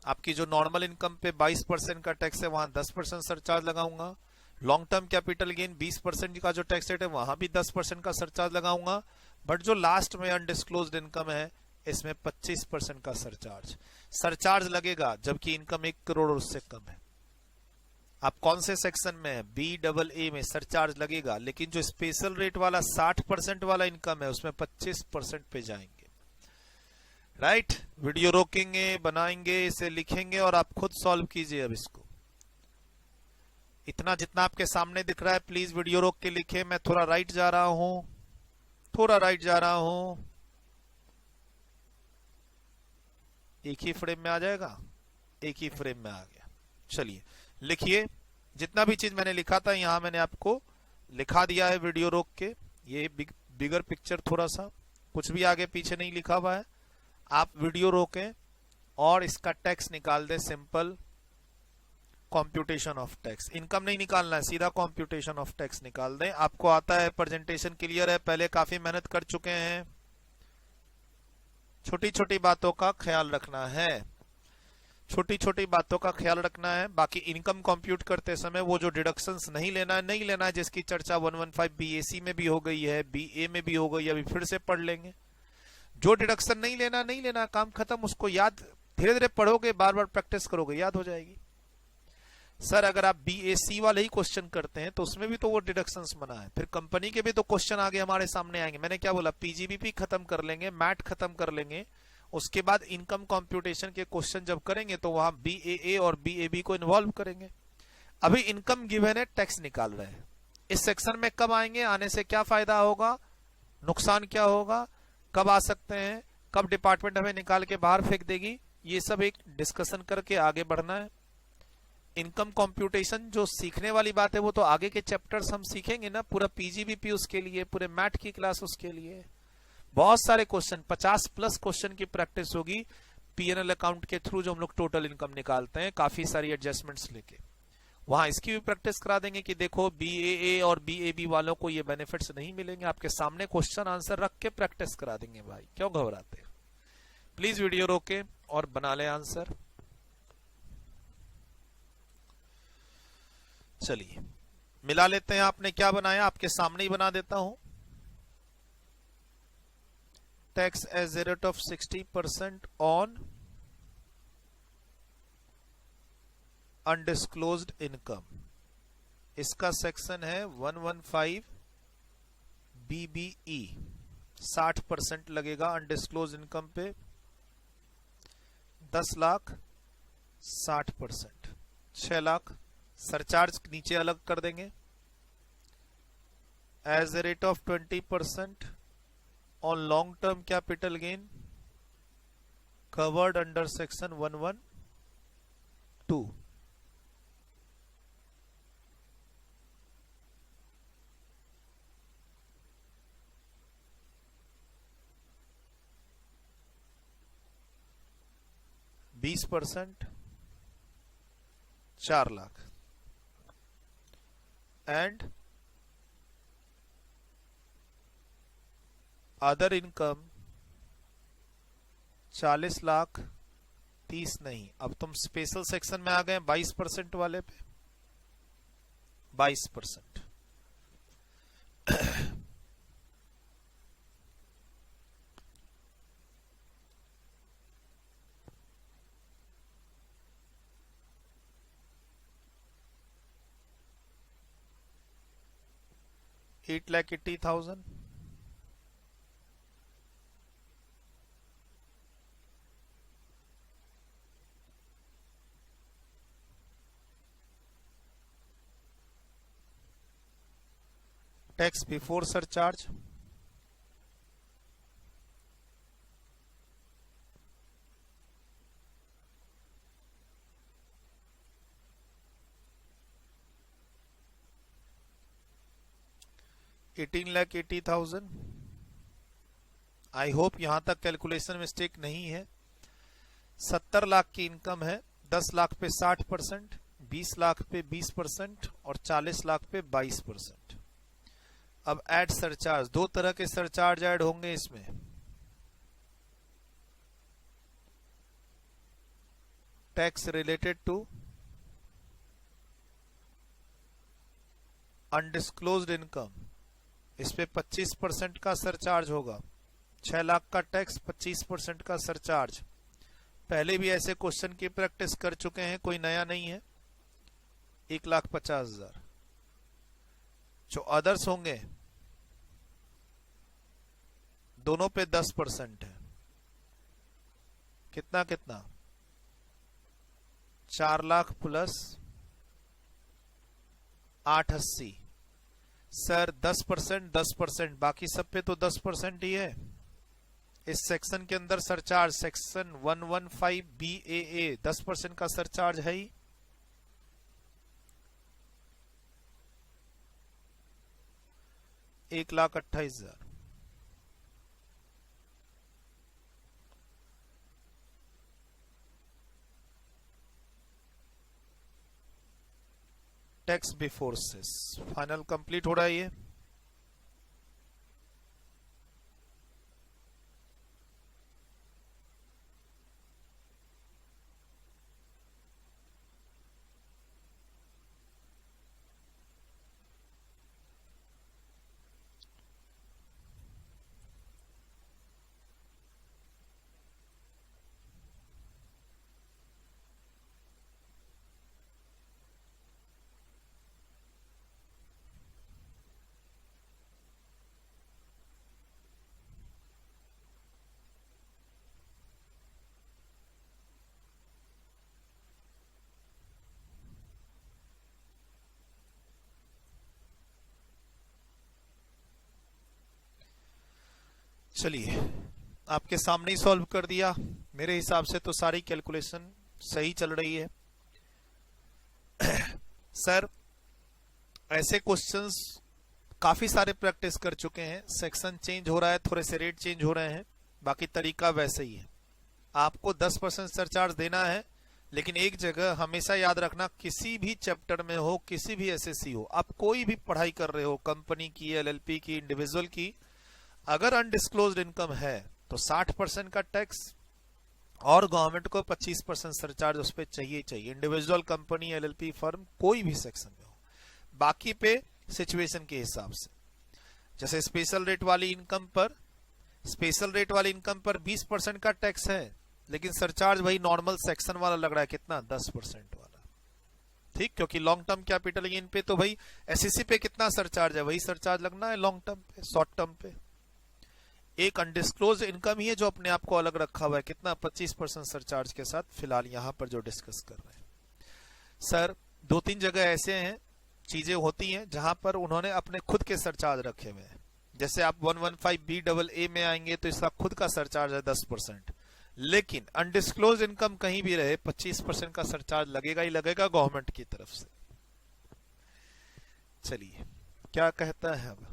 आपकी जो नॉर्मल इनकम पे 22% का टैक्स है वहां 10% सरचार्ज लगाऊंगा। लॉन्ग टर्म कैपिटल गेन 20% का जो टैक्स रेट है वहां भी 10% का सरचार्ज लगाऊंगा। बट जो लास्ट में अनडिस्क्लोज्ड इनकम है इसमें 25% का सरचार्ज लगेगा, जबकि इनकम 1 करोड़ और उससे कम है। आप कौन से सेक्शन में है? BAA में सरचार्ज लगेगा, लेकिन जो स्पेशल रेट वाला 60% वाला इनकम है उसमें 25% पे जाएंगे। राइट। वीडियो रोकेंगे, बनाएंगे, इसे लिखेंगे और आप खुद सॉल्व कीजिए। अब इसको इतना जितना आपके सामने दिख रहा है प्लीज वीडियो रोक के लिखे। मैं थोड़ा राइट जा रहा हूं, एक ही फ्रेम में आ जाएगा, एक ही फ्रेम में आ गया। चलिए लिखिए। जितना भी चीज मैंने लिखा था यहां मैंने आपको लिखा दिया है वीडियो रोक के। ये बिगर पिक्चर, थोड़ा सा कुछ भी आगे पीछे नहीं लिखा हुआ है। आप वीडियो रोकें और इसका टैक्स निकाल दें। Simple computation of tax, income नहीं निकालना है, सीधा कॉम्प्यूटेशन ऑफ टैक्स निकाल दें। आपको आता है, प्रेजेंटेशन क्लियर है, पहले काफी मेहनत कर चुके हैं। छोटी छोटी बातों का ख्याल रखना है, बाकी इनकम कंप्यूट करते समय वो जो डिडक्शंस नहीं लेना है, जिसकी चर्चा 115 BAC में भी हो गई है, BA में भी हो गई है, अभी फिर से पढ़ लेंगे। जो डिडक्शन नहीं लेना, काम खत्म। उसको याद धीरे धीरे पढ़ोगे, बार बार प्रैक्टिस करोगे, याद हो जाएगी। सर अगर आप BAC वाले ही क्वेश्चन करते हैं तो उसमें भी तो वो डिडक्शंस मना है। फिर कंपनी के भी तो क्वेश्चन आगे हमारे सामने आएंगे। मैंने क्या बोला? PGBP खत्म कर लेंगे, मैट खत्म कर लेंगे, उसके बाद इनकम कंप्यूटेशन के क्वेश्चन जब करेंगे तो वहां BAA और BAB को इन्वॉल्व करेंगे। अभी इनकम गिवन है, टैक्स निकाल रहे हैं। इस सेक्शन में कब आएंगे, आने से क्या फायदा होगा, नुकसान क्या होगा, कब आ सकते हैं, कब डिपार्टमेंट हमें निकाल के बाहर फेंक देगी, ये सब एक डिस्कशन करके आगे बढ़ना है। इनकम कंप्यूटेशन जो सीखने वाली बात है वो तो आगे के चैप्टर्स हम सीखेंगे ना। पूरा PGBP उसके लिए, पूरे मैट की क्लास उसके लिए, बहुत सारे क्वेश्चन, 50+ क्वेश्चन की प्रैक्टिस होगी P&L अकाउंट के थ्रू जो हम लोग टोटल इनकम निकालते हैं, काफी सारी एडजस्टमेंट्स लेके। वहां इसकी भी प्रैक्टिस करा देंगे कि देखो BAA और BAB वालों को ये बेनिफिट्स नहीं मिलेंगे। आपके सामने क्वेश्चन आंसर रख के प्रैक्टिस करा देंगे भाई, क्यों घबराते? प्लीज वीडियो रोके और बना ले आंसर। चलिए मिला लेते हैं। आपने क्या बनाया, आपके सामने ही बना देता हूं। Tax as a rate of 60% on undisclosed income. इसका सेक्शन है 115 BBE। 60% लगेगा अनडिस्क्लोज इनकम पे, 10 लाख 60%, 6 लाख। सरचार्ज नीचे अलग कर देंगे। As a rate of 20% on long term capital gain covered under section 112। %, 4 lakh. And other income 40 lakh 30 नहीं। अब तुम स्पेशल सेक्शन में आ गए 22% वाले पे, 22%। 8,80,000। Tax before surcharge, $18,80,000। I hope यहां तक कैलकुलेशन मिस्टेक नहीं है। 70 लाख की इनकम है, 10 लाख पे 60%, 20 लाख पे 20% और 40 लाख पे 22%। अब ऐड सरचार्ज, दो तरह के सरचार्ज ऐड होंगे इसमें। Tax related to undisclosed income, इस पे 25% का सरचार्ज होगा। 6 लाख का टैक्स, 25% का सरचार्ज। पहले भी ऐसे क्वेश्चन की प्रैक्टिस कर चुके हैं, कोई नया नहीं है। 1,50,000। जो अदर्स होंगे दोनों पे 10% है। कितना कितना? 4 लाख प्लस 880। सर 10%, 10%, बाकी सब पे तो 10% ही है। इस सेक्शन के अंदर सरचार्ज सेक्शन 115 BAA 10% का सरचार्ज है ही। $1,28,000। Tax before cess final complete हो रहा है ये। चलिए आपके सामने ही सॉल्व कर दिया। मेरे हिसाब से तो सारी कैलकुलेशन सही चल रही है। सर ऐसे क्वेश्चंस काफी सारे प्रैक्टिस कर चुके हैं। सेक्शन चेंज हो रहा है, थोड़े से रेट चेंज हो रहे हैं, बाकी तरीका वैसे ही है। आपको 10% सरचार्ज देना है, लेकिन एक जगह हमेशा याद रखना, किसी भी चैप्टर में हो, किसी भी एसएससी हो, आप कोई भी पढ़ाई कर रहे हो, कंपनी की, एलएलपी की, इंडिविजुअल की, अगर अनडिस्क्लोज्ड इनकम है तो 60% का टैक्स और गवर्नमेंट को 25% सरचार्ज उस पर चाहिए चाहिए। इंडिविजुअल, कंपनी, एलएलपी, फर्म, कोई भी सेक्शन में हो। बाकी पे सिचुएशन के हिसाब से, जैसे स्पेशल रेट वाली इनकम पर 20% का टैक्स है, लेकिन सरचार्ज भाई नॉर्मल सेक्शन वाला लग रहा है कितना, 10% वाला। ठीक, क्योंकि लॉन्ग टर्म कैपिटल गेन पे तो भाई एसएससी पे कितना सरचार्ज है, वही सरचार्ज लगना है लॉन्ग टर्म पे, शॉर्ट टर्म पे। एक अनडिस्क्लोज इनकम ही है जो अपने आप को अलग रखा हुआ है, कितना, 25% सरचार्ज के साथ, फिलहाल यहां पर जो डिस्कस कर रहे हैं। सर 2-3 जगह ऐसे हैं, चीजें होती हैं जहां पर उन्होंने अपने खुद के सरचार्ज रखे हुए हैं। जैसे आप 115 BAA में आएंगे तो इसका खुद का सरचार्ज है 10%, लेकिन अनडिस्क्लोज इनकम कहीं भी रहे 25% का सरचार्ज लगेगा ही लगेगा गवर्नमेंट की तरफ से। चलिए क्या कहता है अब।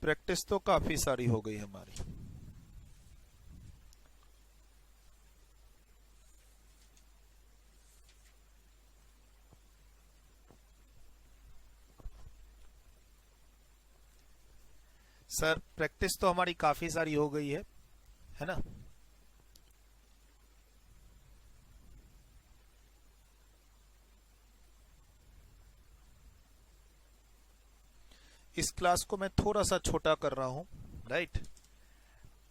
प्रैक्टिस तो काफी सारी हो गई हमारी। सर प्रैक्टिस तो हमारी काफी सारी हो गई है ना। इस क्लास को मैं थोड़ा सा छोटा कर रहा हूं, राइट।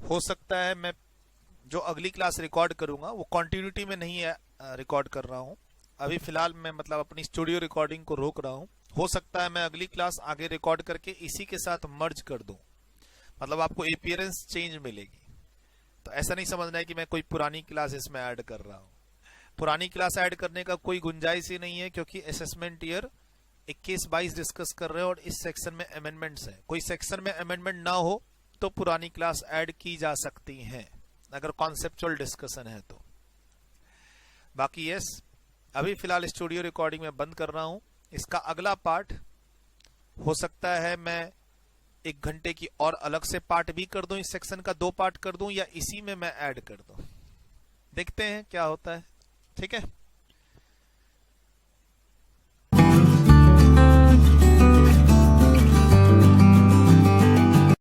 हो सकता है मैं जो अगली क्लास रिकॉर्ड करूंगा वो कॉन्टिन्यूटी में नहीं रिकॉर्ड कर रहा हूं। अभी फिलहाल मैं मतलब अपनी स्टूडियो रिकॉर्डिंग को रोक रहा हूं। हो सकता है मैं अगली क्लास आगे रिकॉर्ड करके इसी के साथ मर्ज कर दूं, मतलब आपको अपीयरेंस चेंज मिलेगी। तो ऐसा नहीं समझना है कि मैं कोई पुरानी क्लास इसमें ऐड कर रहा हूं। पुरानी क्लास ऐड करने का कोई गुंजाइश ही नहीं है, क्योंकि असेसमेंट ईयर 21-22 डिस्कस कर रहे हैं और इस सेक्शन में अमेंडमेंट्स है। कोई सेक्शन में अमेंडमेंट ना हो तो पुरानी क्लास ऐड की जा सकती हैं, अगर कॉन्सेप्चुअल डिस्कशन है तो। बाकी यस, अभी फिलहाल स्टूडियो रिकॉर्डिंग में बंद कर रहा हूं। इसका अगला पार्ट हो सकता है मैं 1 घंटे की और अलग से पार्ट भी कर दूं, इस सेक्शन का 2 पार्ट कर दूं, या इसी में मैं ऐड कर दूं। देखते हैं क्या होता है। ठीक है।